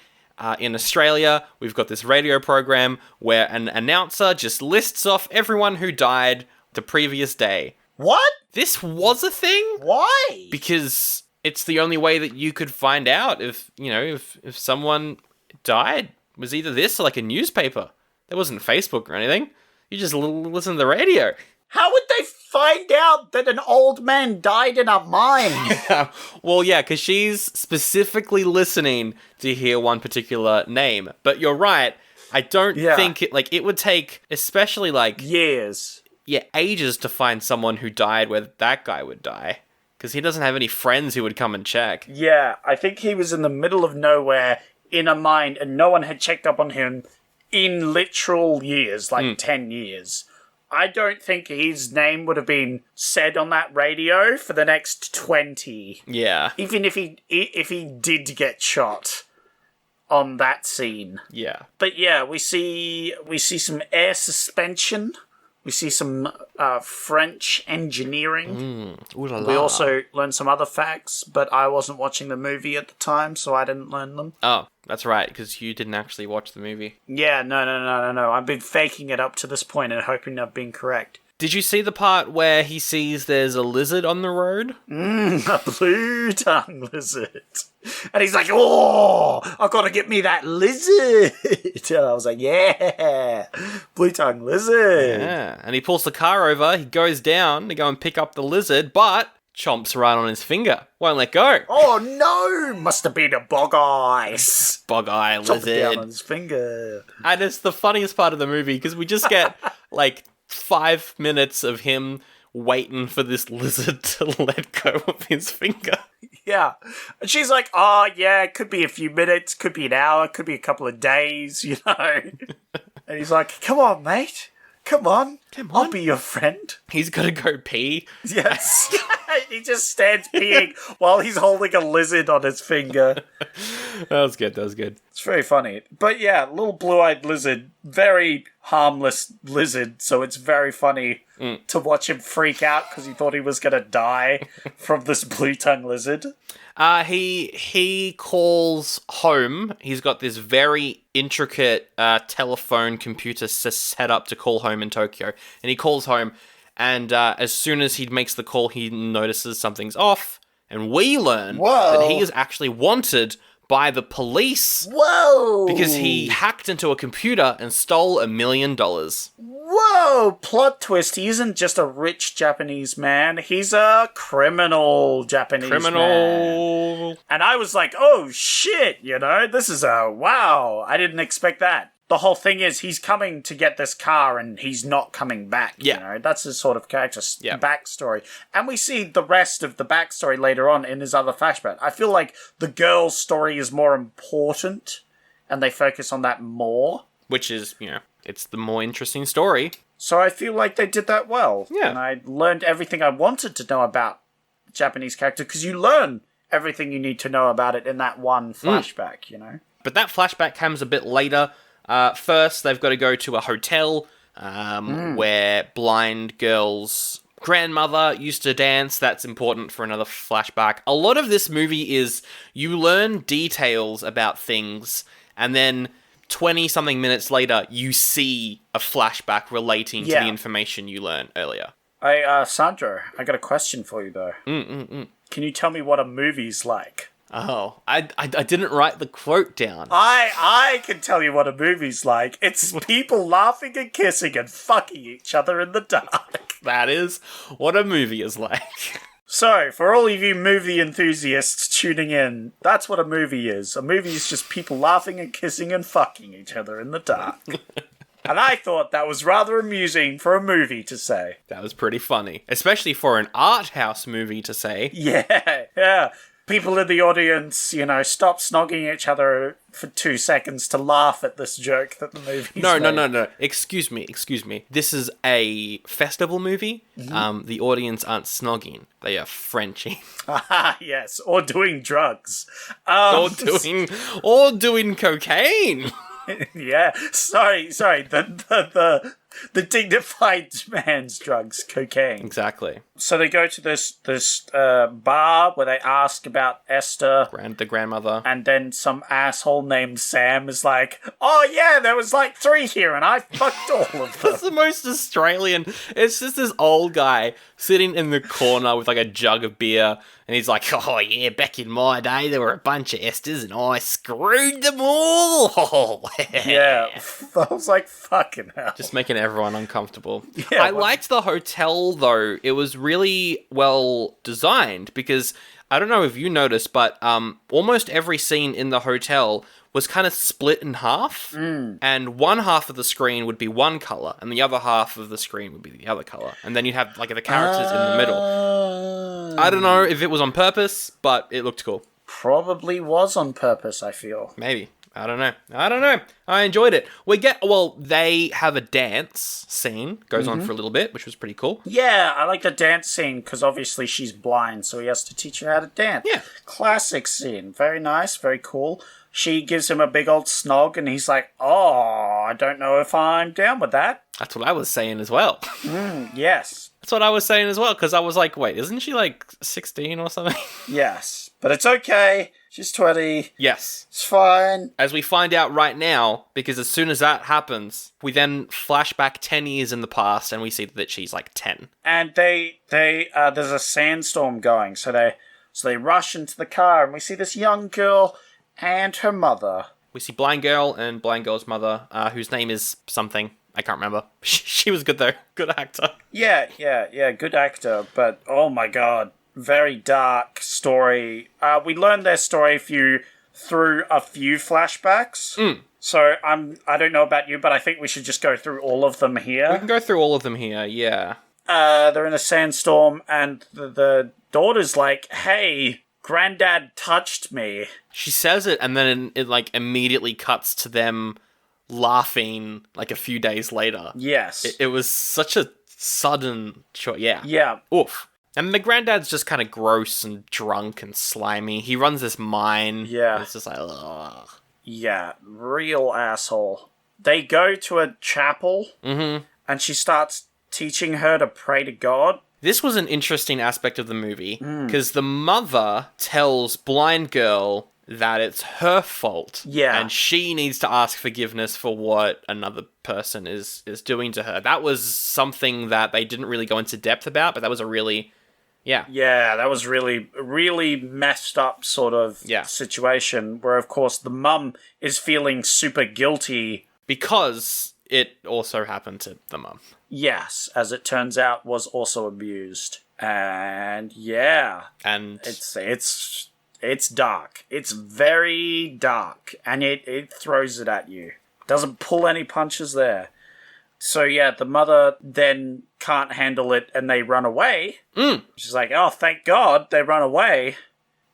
In Australia, we've got this radio program where an announcer just lists off everyone who died the previous day. What? This was a thing? Why? Because it's the only way that you could find out if someone died, was either this or like a newspaper. There wasn't Facebook or anything. You just listen to the radio. How would they find out that an old man died in a mine? Well, yeah, because she's specifically listening to hear one particular name. But you're right. I don't think it would take, especially years. Yeah, ages to find someone who died where that guy would die. Because he doesn't have any friends who would come and check. Yeah, I think he was in the middle of nowhere in a mine and no one had checked up on him in literal years, 10 years. I don't think his name would have been said on that radio for the next 20. Yeah. Even if he did get shot on that scene. Yeah. But yeah, we see some air suspension. We see some French engineering. Ooh la la. We also learned some other facts, but I wasn't watching the movie at the time, so I didn't learn them. Oh, that's right, because you didn't actually watch the movie. Yeah, no. I've been faking it up to this point and hoping I've been correct. Did you see the part where he sees there's a lizard on the road? A blue-tongue lizard. And he's like, oh, I've got to get me that lizard. And I was like, yeah, blue-tongue lizard. Yeah, and he pulls the car over, he goes down to go and pick up the lizard, but chomps right on his finger. Won't let go. Oh, no! Must have been a bog eyes. Bog eye lizard. Chomped down on his finger. And it's the funniest part of the movie, because we just get, 5 minutes of him waiting for this lizard to let go of his finger. Yeah. And she's like, oh, yeah, it could be a few minutes, could be an hour, could be a couple of days, And he's like, come on, mate. Come on. I'll be your friend. He's got to go pee. Yes. He just stands peeing while he's holding a lizard on his finger. That was good. It's very funny. But yeah, little blue-eyed lizard, very harmless lizard, so it's very funny to watch him freak out because he thought he was going to die from this blue-tongue lizard. He calls home. He's got this very intricate telephone computer set up to call home in Tokyo. And he calls home, and as soon as he makes the call, he notices something's off. And we learn that he is actually wanted by the police. Whoa! Because he hacked into a computer and stole $1 million. Whoa! Plot twist. He isn't just a rich Japanese man. He's a criminal Japanese man. And I was like, oh shit, this is wow. I didn't expect that. The whole thing is he's coming to get this car and he's not coming back. Yeah. That's his sort of character backstory. And we see the rest of the backstory later on in his other flashback. I feel like the girl's story is more important and they focus on that more. Which is, it's the more interesting story. So I feel like they did that well. Yeah. And I learned everything I wanted to know about the Japanese character because you learn everything you need to know about it in that one flashback, But that flashback comes a bit later. First, they've got to go to a hotel where blind girls grandmother used to dance. That's important for another flashback. A lot of this movie is you learn details about things, and then 20-something minutes later, you see a flashback relating to the information you learned earlier. Hey, Sandro, I got a question for you, though. Can you tell me what a movie's like? Oh, I didn't write the quote down. I can tell you what a movie's like. It's people laughing and kissing and fucking each other in the dark. That is what a movie is like. So, for all of you movie enthusiasts tuning in, that's what a movie is. A movie is just people laughing and kissing and fucking each other in the dark. And I thought that was rather amusing for a movie to say. That was pretty funny. Especially for an art house movie to say. Yeah. People in the audience, stop snogging each other for 2 seconds to laugh at this joke that the movie's made. No. Excuse me. This is a festival movie. Mm-hmm. The audience aren't snogging. They are Frenching. Yes, or doing drugs. Or doing cocaine. Yeah, sorry. The dignified man's drugs, cocaine. Exactly. So they go to this bar where they ask about Esther. The grandmother. And then some asshole named Sam is like, oh yeah, there was like 3 here and I fucked all of them. That's the most Australian. It's just this old guy sitting in the corner with like a jug of beer. And he's like, oh yeah, back in my day, there were a bunch of Esthers and I screwed them all. Yeah, I was like, fucking hell. Just making everyone uncomfortable. Yeah, I liked the hotel, though. It was really well designed because, I don't know if you noticed, but almost every scene in the hotel was kind of split in half. And one half of the screen would be one colour and the other half of the screen would be the other colour. And then you'd have like the characters in the middle. I don't know if it was on purpose, but it looked cool. Probably was on purpose, I feel. Maybe. I don't know. I enjoyed it. They have a dance scene. Goes on for a little bit, which was pretty cool. Yeah, I like the dance scene because obviously she's blind, so he has to teach her how to dance. Yeah. Classic scene. Very nice, very cool. She gives him a big old snog and he's like, oh, I don't know if I'm down with that. That's what I was saying as well. Yes. That's what I was saying as well, because I was like, wait, isn't she like 16 or something? Yes. But it's okay. She's 20. Yes. It's fine. As we find out right now, because as soon as that happens, we then flash back 10 years in the past and we see that she's like 10. And they there's a sandstorm going, so they rush into the car and we see this young girl and her mother. We see Blind Girl and Blind Girl's mother, whose name is something. I can't remember. She was good though. Good actor. Yeah, good actor, but oh my god. Very dark story. We learned their story through a few flashbacks. So I don't know about you, but I think we should just go through all of them here. We can go through all of them here, yeah. They're in a sandstorm, and the daughter's like, hey, Granddad touched me. She says it, and then it like immediately cuts to them laughing like a few days later. Yes. It was such a sudden choice. Yeah. Yeah. Oof. And the granddad's just kind of gross and drunk and slimy. He runs this mine. Yeah. It's just like, ugh. Yeah, real asshole. They go to a chapel, and she starts teaching her to pray to God. This was an interesting aspect of the movie, because the mother tells Blind Girl that it's her fault. Yeah. And she needs to ask forgiveness for what another person is doing to her. That was something that they didn't really go into depth about, but that was a really... Yeah. Yeah, that was really, really messed up sort of situation where, of course, the mum is feeling super guilty. Because it also happened to the mum. Yes, as it turns out, was also abused. And yeah. And it's dark. It's very dark. And it throws it at you. Doesn't pull any punches there. So yeah, the mother then can't handle it and they run away. She's like, oh, thank God they run away.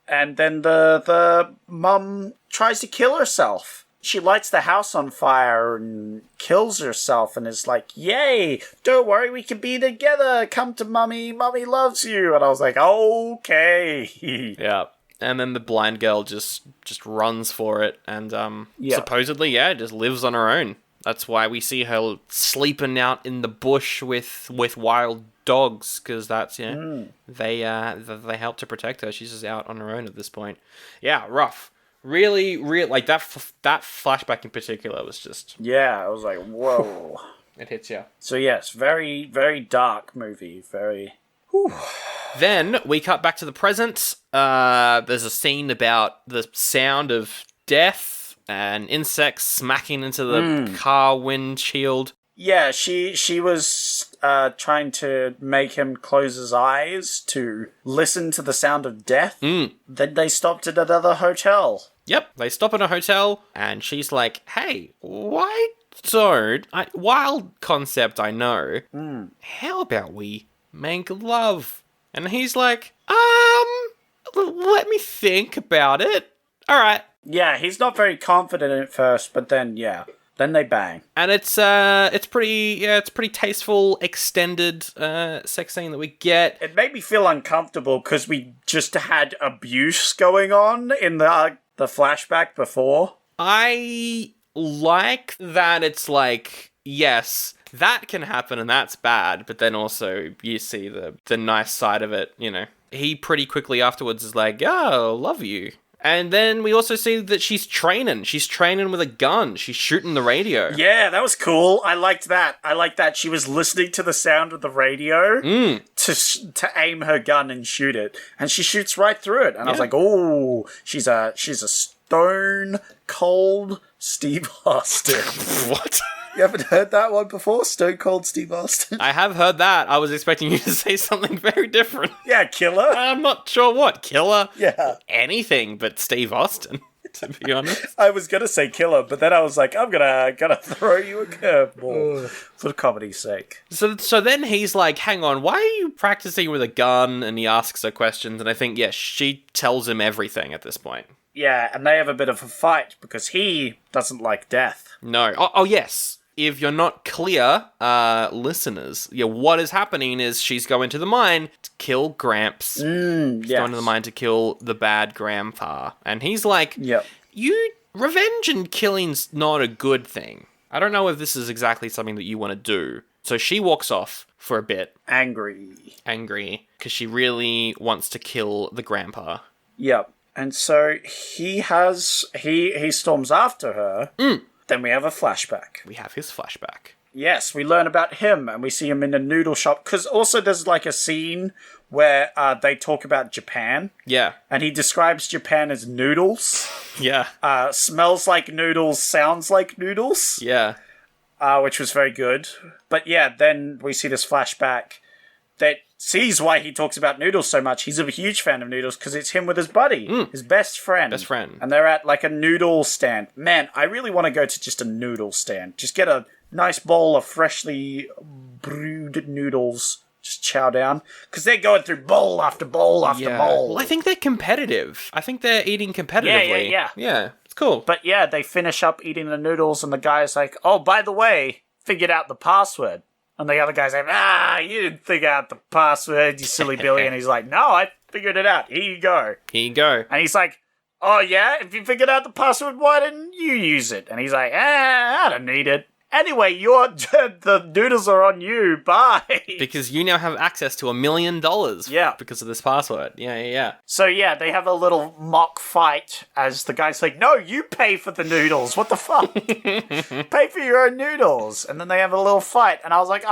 And then the mum tries to kill herself. She lights the house on fire and kills herself and is like, yay, don't worry, we can be together. Come to mummy. Mummy loves you. And I was like, okay. Yeah. And then the blind girl just runs for it and supposedly, just lives on her own. That's why we see her sleeping out in the bush with wild dogs, because that's, they help to protect her. She's just out on her own at this point. Yeah, rough. Really, like that flashback in particular was just... Yeah, I was like, whoa. It hits you. So yes, very, very dark movie. Very... Whew. Then we cut back to the present. There's a scene about the sound of death and insects smacking into the car windshield. Yeah, she was trying to make him close his eyes to listen to the sound of death. Then they stopped at another hotel. Yep, they stop at a hotel, and she's like, hey, why don't... wild concept, I know. How about we make love? And he's like, let me think about it. All right. Yeah, he's not very confident at first, but then, then they bang. And it's pretty tasteful, extended sex scene that we get. It made me feel uncomfortable because we just had abuse going on in the flashback before. I like that it's like, yes, that can happen and that's bad, but then also you see the nice side of it, you know. He pretty quickly afterwards is like, oh, love you. And then we also see that she's training. She's training with a gun. She's shooting the radio. Yeah, that was cool. I liked that. She was listening to the sound of the radio to aim her gun and shoot it. And she shoots right through it. And I was like, oh, she's a stone cold Steve Austin. What? You haven't heard that one before? Stone Cold Steve Austin? I have heard that. I was expecting you to say something very different. Yeah, Killer. I'm not sure what. Killer? Yeah. Anything but Steve Austin, to be honest. I was going to say Killer, but then I was like, I'm gonna throw you a curveball for comedy's sake. So then he's like, hang on, why are you practicing with a gun? And he asks her questions, and I think, she tells him everything at this point. Yeah, and they have a bit of a fight because he doesn't like death. No. Oh yes. If you're not clear, listeners, what is happening is she's going to the mine to kill Gramps. She's going to the mine to kill the bad grandpa. And he's like, revenge and killing's not a good thing. I don't know if this is exactly something that you want to do. So she walks off for a bit. Angry. Because she really wants to kill the grandpa. Yep. And so he storms after her. Then we have a flashback. We have his flashback. Yes, we learn about him, and we see him in a noodle shop. Because also there's like a scene where they talk about Japan. Yeah. And he describes Japan as noodles. Yeah. Smells like noodles, sounds like noodles. Yeah. Which was very good. But then we see this flashback that sees why he talks about noodles so much. He's a huge fan of noodles because it's him with his buddy, his best friend. And they're at like a noodle stand. Man, I really want to go to just a noodle stand. Just get a nice bowl of freshly brewed noodles. Just chow down. Because they're going through bowl after bowl after bowl. Well, I think they're competitive. I think they're eating competitively. Yeah, it's cool. But they finish up eating the noodles and the guy's like, oh, by the way, figured out the password. And the other guy's like, you didn't figure out the password, you silly Billy. And he's like, no, I figured it out. Here you go. And he's like, oh, yeah? If you figured out the password, why didn't you use it? And he's like, I don't need it. Anyway, the noodles are on you. Bye. Because you now have access to $1 million. Yeah. Because of this password. Yeah. So, they have a little mock fight as the guy's like, no, you pay for the noodles. What the fuck? Pay for your own noodles. And then they have a little fight. And I was like,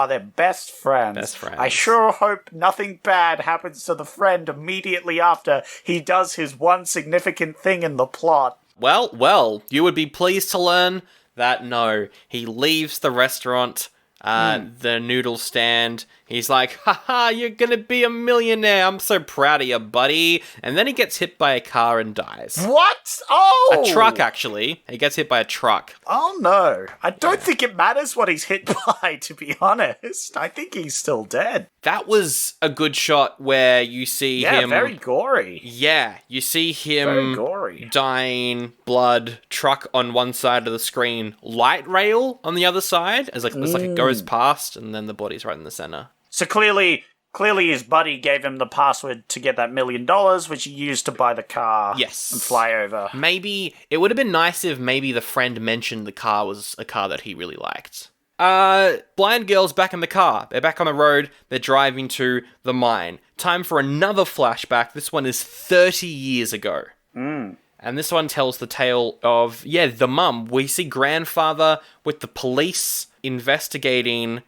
they're best friends. I sure hope nothing bad happens to the friend immediately after he does his one significant thing in the plot. Well, you would be pleased to learn that no, he leaves the restaurant, the noodle stand. He's like, haha, you're gonna be a millionaire. I'm so proud of you, buddy. And then he gets hit by a car and dies. What? Oh! A truck, actually. He gets hit by a truck. Oh, no. I don't think it matters what he's hit by, to be honest. I think he's still dead. That was a good shot where you see him... Yeah, very gory. Yeah, you see him... Very gory. Dying, blood, truck on one side of the screen, light rail on the other side, as it's like it goes past, and then the body's right in the center. So clearly clearly his buddy gave him the password to get that $1 million, which he used to buy the car. Yes. And fly over. Maybe it would have been nice if maybe the friend mentioned the car was a car that he really liked. Blind girl's back in the car. They're back on the road. They're driving to the mine. Time for another flashback. This one is 30 years ago. And this one tells the tale of, the mum. We see grandfather with the police investigating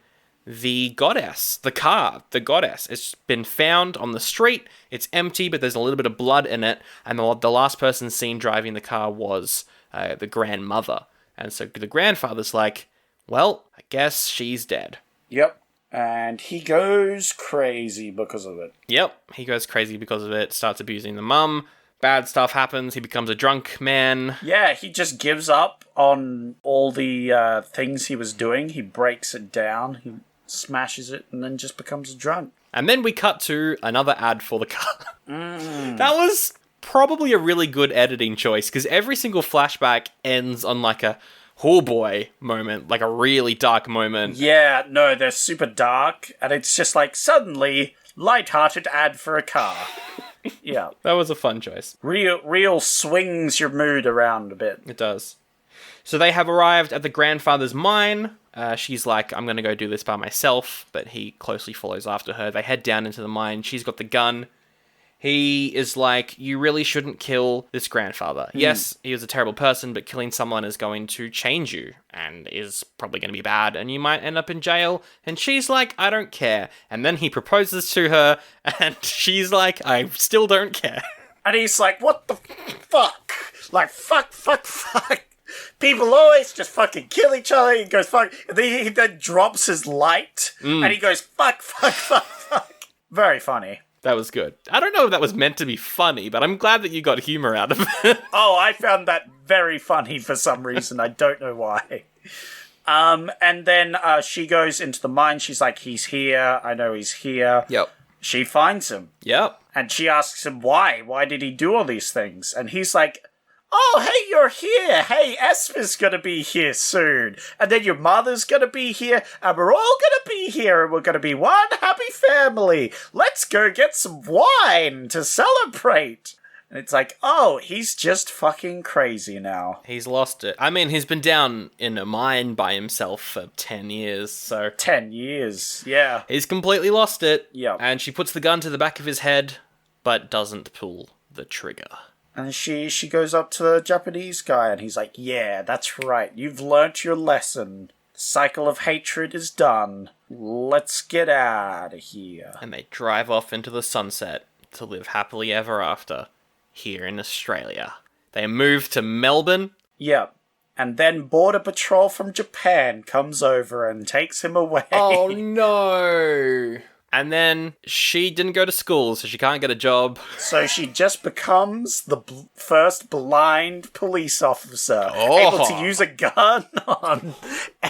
the goddess, the car, the goddess. It's been found on the street. It's empty, but there's a little bit of blood in it. And the last person seen driving the car was the grandmother. And so the grandfather's like, well, I guess she's dead. Yep. And he goes crazy because of it. Yep. He goes crazy because of it, starts abusing the mum. Bad stuff happens. He becomes a drunk man. Yeah, he just gives up on all the things he was doing. He breaks it down. He smashes it and then just becomes a drunk. And then we cut to another ad for the car. That was probably a really good editing choice because every single flashback ends on like a oh boy moment, like a really dark moment. Yeah, no, they're super dark and it's just like suddenly light-hearted ad for a car. Yeah. That was a fun choice. Real swings your mood around a bit. It does. So they have arrived at the grandfather's mine. She's like, I'm going to go do this by myself, but he closely follows after her. They head down into the mine. She's got the gun. He is like, you really shouldn't kill this grandfather. Yes, he was a terrible person, but killing someone is going to change you and is probably going to be bad, and you might end up in jail. And she's like, I don't care. And then he proposes to her, and she's like, I still don't care. And he's like, what the fuck? Like, fuck. People always just fucking kill each other. He goes, fuck. And then he then drops his light, and he goes, fuck. Very funny. That was good. I don't know if that was meant to be funny, but I'm glad that you got humor out of it. Oh, I found that very funny for some reason. I don't know why. And then she goes into the mine. She's like, he's here. I know he's here. Yep. She finds him. Yep. And she asks him why. Why did he do all these things? And he's like, oh, hey, you're here. Hey, Esmer's gonna be here soon. And then your mother's gonna be here. And we're all gonna be here. And we're gonna be one happy family. Let's go get some wine to celebrate. And it's like, oh, he's just fucking crazy now. He's lost it. I mean, he's been down in a mine by himself for 10 years, so... 10 years, yeah. He's completely lost it. Yeah. And she puts the gun to the back of his head, but doesn't pull the trigger. And she goes up to the Japanese guy, and he's like, yeah, that's right. You've learnt your lesson. The cycle of hatred is done. Let's get out of here. And they drive off into the sunset to live happily ever after here in Australia. They move to Melbourne. Yep. And then Border Patrol from Japan comes over and takes him away. Oh no! And then she didn't go to school, so she can't get a job. So she just becomes the first blind police officer, able to use a gun on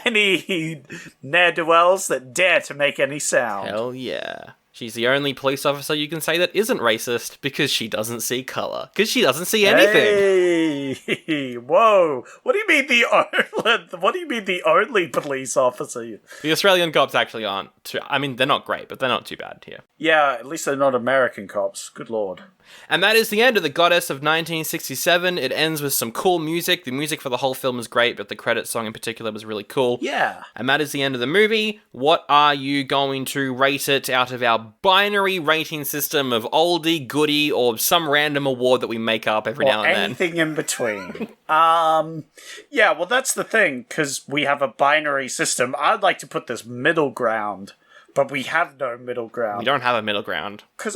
any ne'er-do-wells that dare to make any sound. Hell yeah. She's the only police officer you can say that isn't racist because she doesn't see colour. Because she doesn't see anything. Hey, whoa! What do you mean the only police officer? The Australian cops actually aren't too... I mean, they're not great, but they're not too bad here. Yeah, at least they're not American cops. Good lord. And that is the end of The Goddess of 1967. It ends with some cool music. The music for the whole film is great, but the credits song in particular was really cool. Yeah. And that is the end of the movie. What are you going to rate it out of our binary rating system of oldie, goodie, or some random award that we make up every now and then? Anything in between. Yeah, well, that's the thing, because we have a binary system. I'd like to put this middle ground, but we have no middle ground. We don't have a middle ground. Because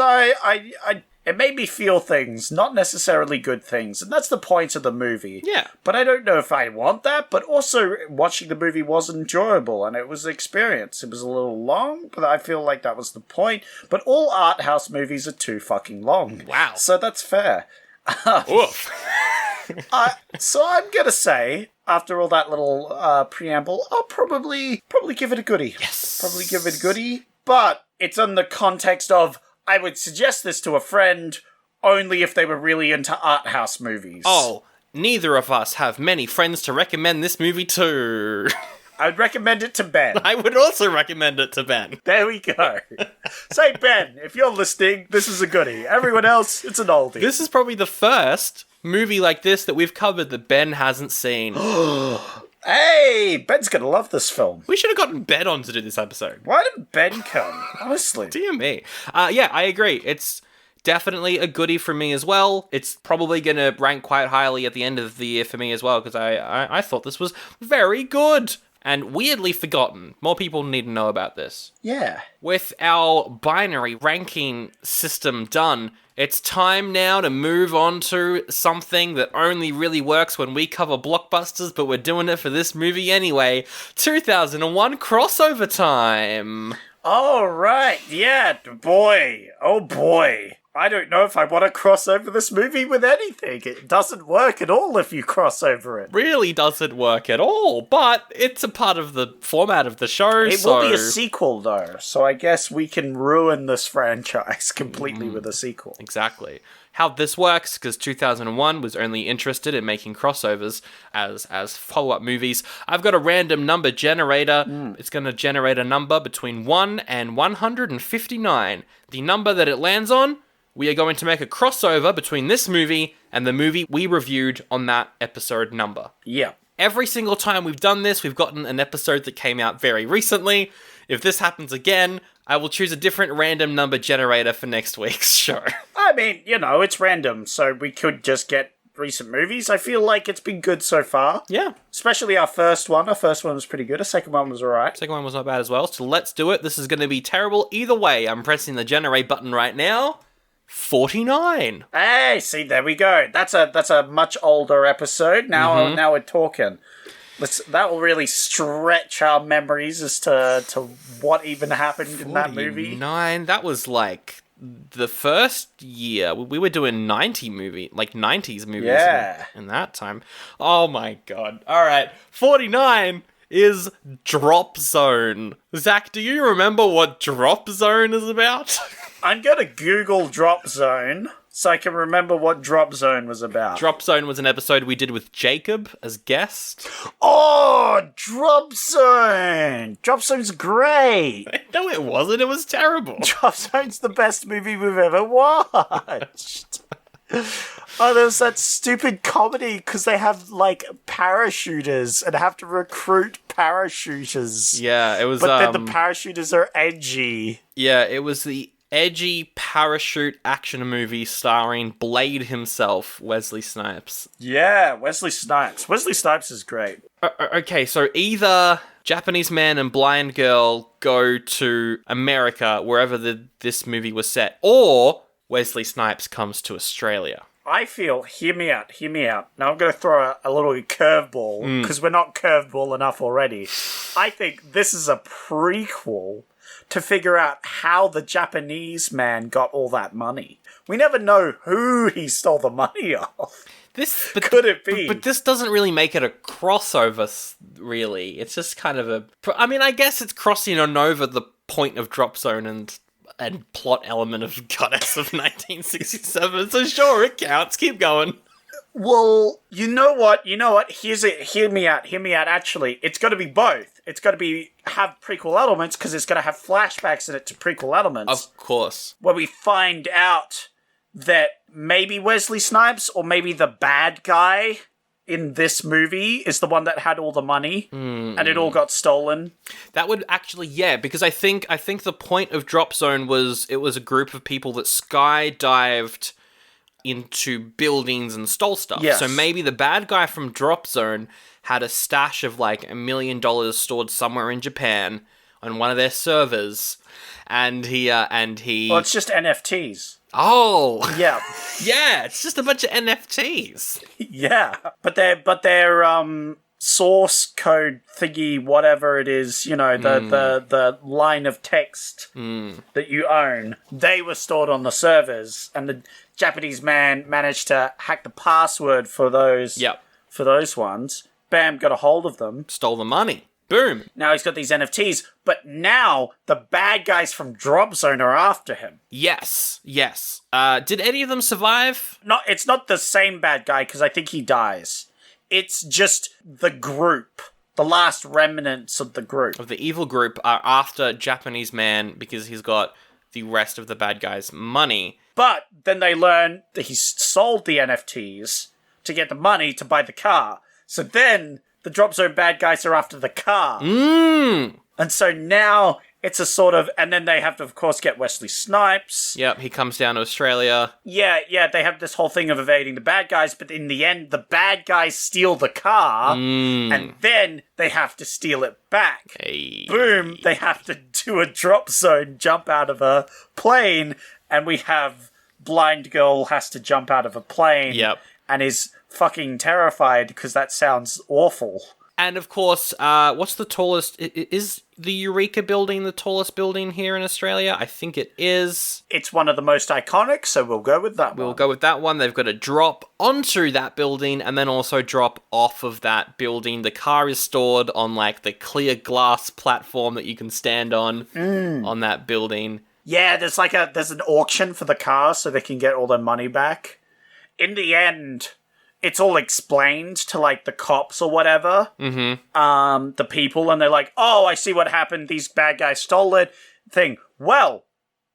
it made me feel things, not necessarily good things, and that's the point of the movie. Yeah. But I don't know if I want that, but also watching the movie was enjoyable, and it was an experience. It was a little long, but I feel like that was the point. But all art house movies are too fucking long. Wow. So that's fair. Oof. So I'm gonna say, after all that little preamble, I'll probably give it a goodie. Yes. Probably give it a goodie, but it's in the context of I would suggest this to a friend only if they were really into art house movies. Oh, neither of us have many friends to recommend this movie to. I'd recommend it to Ben. I would also recommend it to Ben. There we go. Say, Ben, if you're listening, this is a goodie. Everyone else, it's an oldie. This is probably the first movie like this that we've covered that Ben hasn't seen. Hey, Ben's gonna love this film. We should have gotten Ben on to do this episode. Why didn't Ben come? Honestly. Dear me. Yeah, I agree. It's definitely a goodie for me as well. It's probably going to rank quite highly at the end of the year for me as well, because I thought this was very good and weirdly forgotten. More people need to know about this. Yeah. With our binary ranking system done, it's time now to move on to something that only really works when we cover blockbusters, but we're doing it for this movie anyway. 2001 crossover time. All right. Yeah, boy. Oh, boy. I don't know if I want to cross over this movie with anything. It doesn't work at all if you cross over it. Really doesn't work at all, but it's a part of the format of the show. It will be a sequel, though, so I guess we can ruin this franchise completely with a sequel. Exactly. How this works, because 2001 was only interested in making crossovers as follow-up movies. I've got a random number generator. It's going to generate a number between 1 and 159. The number that it lands on, we are going to make a crossover between this movie and the movie we reviewed on that episode number. Yeah. Every single time we've done this, we've gotten an episode that came out very recently. If this happens again, I will choose a different random number generator for next week's show. I mean, it's random, so we could just get recent movies. I feel like it's been good so far. Yeah. Especially our first one. Our first one was pretty good. Our second one was alright. Second one was not bad as well, so let's do it. This is going to be terrible either way. I'm pressing the generate button right now. 49. Hey, see, there we go. That's a much older episode. Now we're talking. That will really stretch our memories as to what even happened in that movie. 49. That was like the first year. We were doing 90s movies in that time. Oh my god. All right. 49 is Drop Zone. Zach, do you remember what Drop Zone is about? I'm going to Google Drop Zone so I can remember what Drop Zone was about. Drop Zone was an episode we did with Jacob as guest. Oh, Drop Zone! Drop Zone's great! No, it wasn't. It was terrible. Drop Zone's the best movie we've ever watched. Oh, there's that stupid comedy because they have, parachuters and have to recruit parachuters. Yeah, it was, But then the parachuters are edgy. Yeah, it was the edgy parachute action movie starring Blade himself, Wesley Snipes. Yeah, Wesley Snipes. Wesley Snipes is great. Okay, so either Japanese man and blind girl go to America, wherever this movie was set, or Wesley Snipes comes to Australia. I feel, hear me out. Now I'm going to throw a little curveball, because we're not curveball enough already. I think this is a prequel to figure out how the Japanese man got all that money. We never know who he stole the money off. Could it be? But this doesn't really make it a crossover, really. It's just kind of I guess it's crossing on over the point of Drop Zone and plot element of Goddess of 1967, so sure, it counts. Keep going. Well, you know what? Hear me out. Actually, it's got to be both. It's got to have prequel elements because it's going to have flashbacks in it to prequel elements. Of course. Where we find out that maybe Wesley Snipes or maybe the bad guy in this movie is the one that had all the money and it all got stolen. That would actually, yeah, because I think the point of Drop Zone was it was a group of people that skydived into buildings and stole stuff. Yes. So maybe the bad guy from Drop Zone had a stash of $1 million stored somewhere in Japan on one of their servers, and he Well, it's just NFTs. Oh Yeah. yeah, it's just a bunch of NFTs. Yeah, but their source code thingy, whatever it is, the line of text that you own, they were stored on the servers, and the Japanese man managed to hack the password for those. Yep. For those ones. Bam, got a hold of them. Stole the money. Boom. Now he's got these NFTs, but now the bad guys from Drop Zone are after him. Yes. Did any of them survive? No, it's not the same bad guy, because I think he dies. It's just the group the last remnants of the group. Of the evil group are after Japanese Man because he's got the rest of the bad guys' money. But then they learn that he's sold the NFTs to get the money to buy the car. So then the Drop Zone bad guys are after the car. And so now it's a sort of... And then they have to, of course, get Wesley Snipes. Yep, he comes down to Australia. Yeah, they have this whole thing of evading the bad guys, but in the end, the bad guys steal the car, and then they have to steal it back. Hey. Boom, they have to do a drop zone, jump out of a plane, and we have Blind Girl has to jump out of a plane. Yep. And is fucking terrified because that sounds awful. And of course, what's the tallest... Is the Eureka building the tallest building here in Australia? I think it is. It's one of the most iconic, so we'll go with that one. We'll go with that one. They've got to drop onto that building and then also drop off of that building. The car is stored on, like, the clear glass platform that you can stand on that building. Yeah, there's an auction for the car so they can get all their money back. In the end... It's all explained to, like, the cops or whatever. The people, and they're like, oh, I see what happened. These bad guys stole it. Well,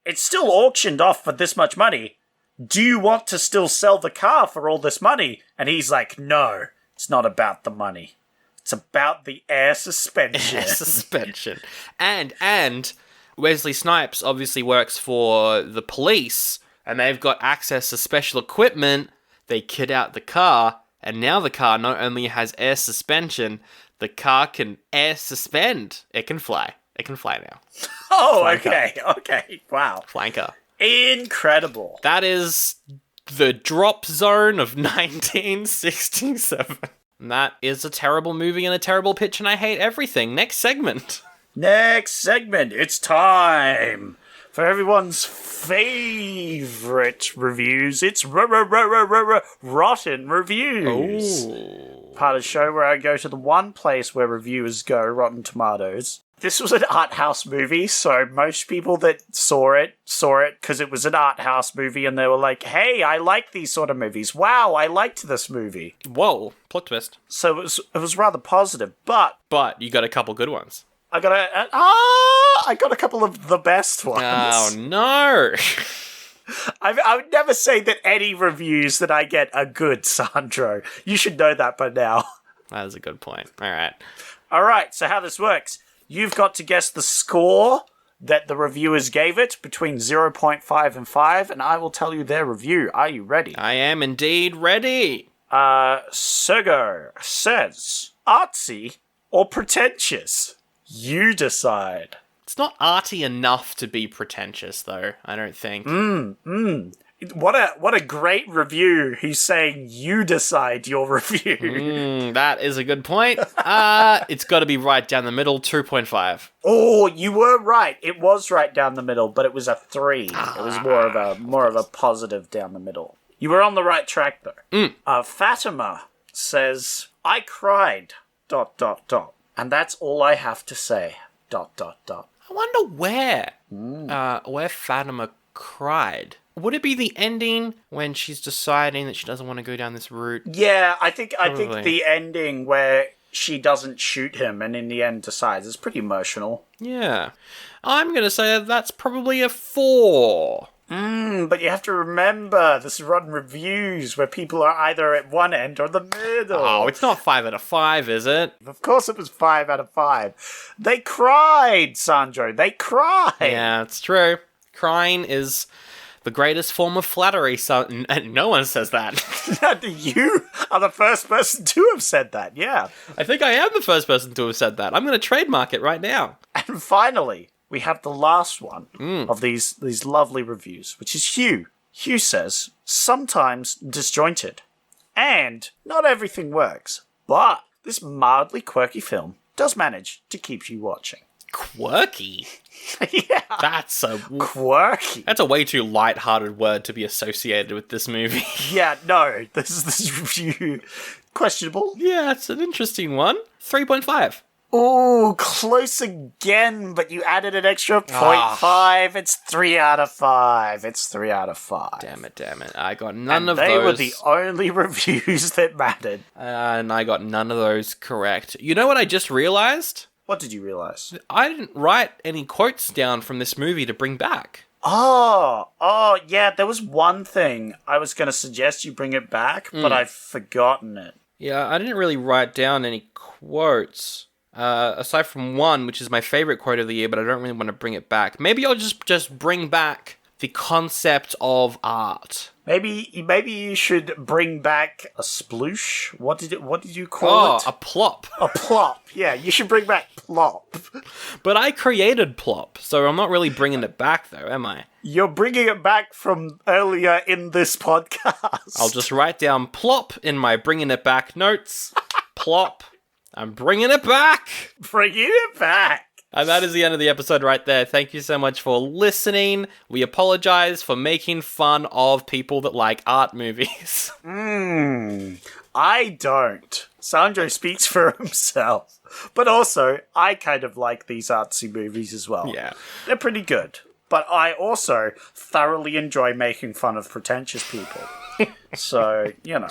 it's still auctioned off for this much money. Do you want to still sell the car for all this money? And he's like, no, it's not about the money. It's about the air suspension. Air suspension. And Wesley Snipes obviously works for the police, and they've got access to special equipment. They kit out the car, and now the car not only has air suspension, the car can air suspend. It can fly. It can fly now. Oh, okay. Wow. Flying car. Incredible. That is the Drop Zone of 1967. And that is a terrible movie and a terrible pitch, and I hate everything. Next segment. It's time for everyone's favorite reviews. It's Rotten Reviews. Ooh. Part of the show where I go to the one place where reviewers go, Rotten Tomatoes. This was an art house movie, so most people that saw it because it was an art house movie, and they were like, hey, I like these sort of movies. Wow, I liked this movie. Whoa, plot twist. So it was rather positive, but you got a couple good ones. I got a couple of the best ones. Oh, no. I would never say that any reviews that I get are good, Sandro. You should know that by now. That is a good point. All right, so how this works. You've got to guess the score that the reviewers gave it between 0.5 and 5, and I will tell you their review. Are you ready? I am indeed ready. Sergo says, artsy or pretentious? You decide. It's not arty enough to be pretentious, though, I don't think. What a great review. He's saying you decide your review. That is a good point. It's got to be right down the middle, 2.5. Oh, you were right. It was right down the middle, but it was a 3. It was more of a positive down the middle. You were on the right track, though. Fatima says, I cried, ... And that's all I have to say, ... I wonder where Fatima cried. Would it be the ending when she's deciding that she doesn't want to go down this route? Yeah, I think the ending where she doesn't shoot him and in the end decides is pretty emotional. Yeah. I'm going to say that's probably a 4. But you have to remember, this is Rotten Reviews, where people are either at one end or the middle. Oh, it's not 5 out of 5, is it? Of course it was 5 out of 5. They cried, Sandro. They cried. Yeah, it's true. Crying is the greatest form of flattery, so no one says that. You are the first person to have said that, yeah. I think I am the first person to have said that. I'm going to trademark it right now. And finally, we have the last one of these lovely reviews, which is Hugh. Hugh says, sometimes disjointed, and not everything works, but this mildly quirky film does manage to keep you watching. Quirky? Yeah. That's quirky. That's a way too light-hearted word to be associated with this movie. Yeah, no, this review questionable. Yeah, it's an interesting one. 3.5. Ooh, close again, but you added an extra 0.5. It's 3 out of 5. It's 3 out of 5. Damn it. I got none of they those. were the only reviews that mattered. And I got none of those correct. You know what I just realized? What did you realize? I didn't write any quotes down from this movie to bring back. Oh, yeah, there was one thing I was going to suggest you bring it back, but I've forgotten it. Yeah, I didn't really write down any quotes. Aside from one, which is my favorite quote of the year, but I don't really want to bring it back. Maybe I'll just bring back the concept of art. Maybe you should bring back a sploosh. What did you call it? Oh, a plop. A plop. Yeah, you should bring back plop. But I created plop, so I'm not really bringing it back, though, am I? You're bringing it back from earlier in this podcast. I'll just write down plop in my bringing it back notes. Plop. I'm bringing it back. Bringing it back. And that is the end of the episode right there. Thank you so much for listening. We apologize for making fun of people that like art movies. I don't. Sandro speaks for himself. But also, I kind of like these artsy movies as well. Yeah. They're pretty good. But I also thoroughly enjoy making fun of pretentious people. So, you know.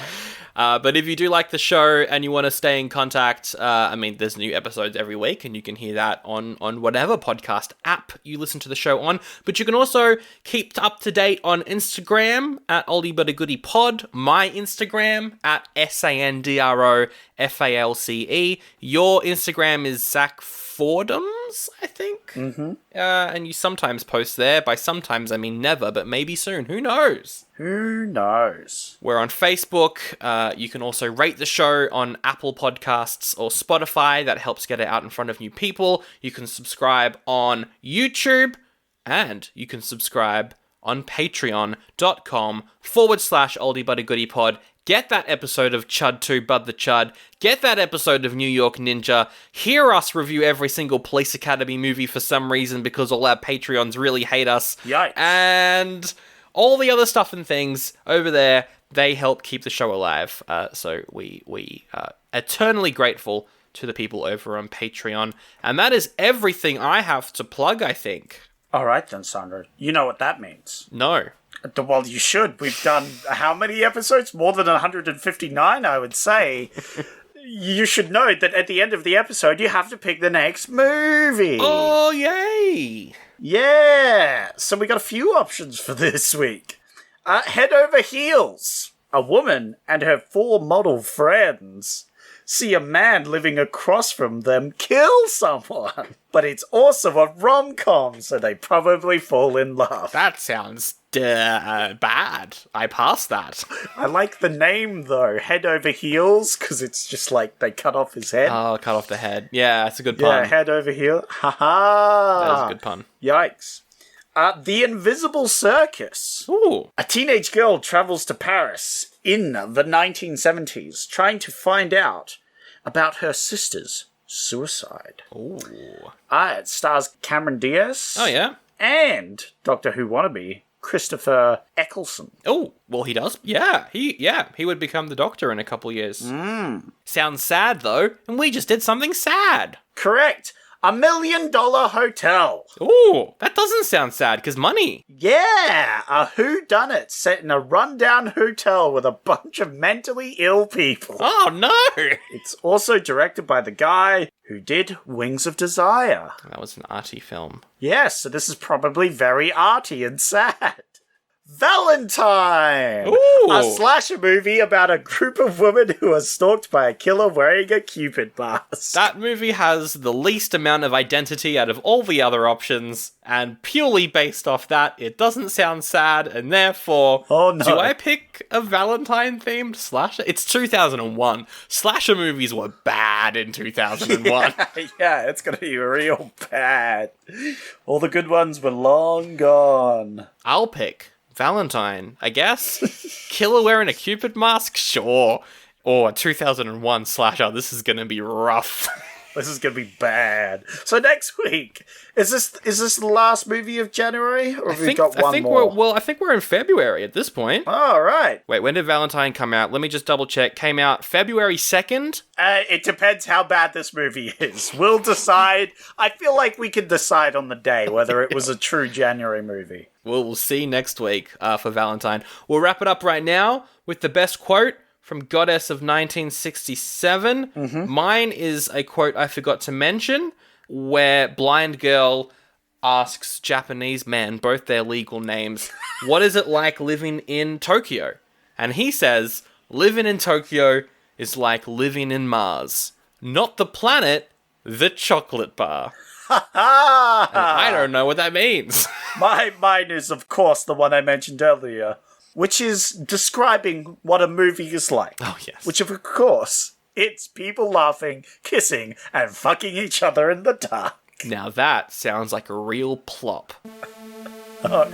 But if you do like the show and you want to stay in contact, there's new episodes every week, and you can hear that on whatever podcast app you listen to the show on. But you can also keep up to date on Instagram at Oldie But A Goodie Pod, my Instagram at SANDROFALCE. Your Instagram is Zach Fordhams, I think. Mm-hmm. And you sometimes post there. By sometimes, I mean never, but maybe soon. Who knows? Who knows? We're on Facebook. You can also rate the show on Apple Podcasts or Spotify. That helps get it out in front of new people. You can subscribe on YouTube. And you can subscribe on patreon.com/Oldie But A Goodie Pod. Get that episode of Chud 2 Bud the Chud. Get that episode of New York Ninja. Hear us review every single Police Academy movie for some reason because all our Patreons really hate us. Yikes. And all the other stuff and things over there, they help keep the show alive. So we are eternally grateful to the people over on Patreon. And that is everything I have to plug, I think. All right then, Sandro. You know what that means. No. Well, you should. We've done how many episodes? More than 159, I would say. You should know that at the end of the episode, you have to pick the next movie. Oh, yay! Yeah! So we got a few options for this week. Head Over Heels. A woman and her 4 model friends see a man living across from them kill someone. But it's also a rom-com, so they probably fall in love. That sounds bad. I passed that. I like the name, though. Head Over Heels, because it's just like they cut off his head. Oh, cut off the head. Yeah, that's a good pun. Yeah, head over heel. Ha-ha! That is a good pun. Yikes. The Invisible Circus. Ooh. A teenage girl travels to Paris in the 1970s, trying to find out about her sister's suicide. Ooh. It stars Cameron Diaz. Oh, yeah? And Doctor Who wannabe, Christopher Eccleston. Oh, well, he does. Yeah, he would become the Doctor in a couple years. Sounds sad, though, and we just did something sad. Correct. $1 Million Hotel. Ooh, that doesn't sound sad, because money. Yeah, a whodunit set in a rundown hotel with a bunch of mentally ill people. Oh, no! It's also directed by the guy who did Wings of Desire. That was an arty film. Yes, so this is probably very arty and sad. Valentine! Ooh. A slasher movie about a group of women who are stalked by a killer wearing a Cupid mask. That movie has the least amount of identity out of all the other options, and purely based off that, it doesn't sound sad, and therefore, oh, no. Do I pick a Valentine-themed slasher? It's 2001. Slasher movies were bad in 2001. Yeah, it's gonna be real bad. All the good ones were long gone. I'll pick Valentine, I guess. Killer wearing a Cupid mask? Sure. Or a 2001 slasher. This is gonna be rough. This is gonna be bad. So next week, is this the last movie of January, or have we got one more? I think we're in February at this point. All right. Wait, when did Valentine come out? Let me just double check. Came out February 2nd? It depends how bad this movie is. We'll decide. I feel like we can decide on the day whether it was a true January movie. We'll see next week for Valentine. We'll wrap it up right now with the best quote from Goddess of 1967. Mine is a quote I forgot to mention, where Blind Girl asks Japanese man, both their legal names, what is it like living in Tokyo? And he says, living in Tokyo is like living in Mars. Not the planet, the chocolate bar. I don't know what that means. Mine is, of course, the one I mentioned earlier, which is describing what a movie is like. Oh, yes. Which, of course, it's people laughing, kissing, and fucking each other in the dark. Now that sounds like a real plop. Oh.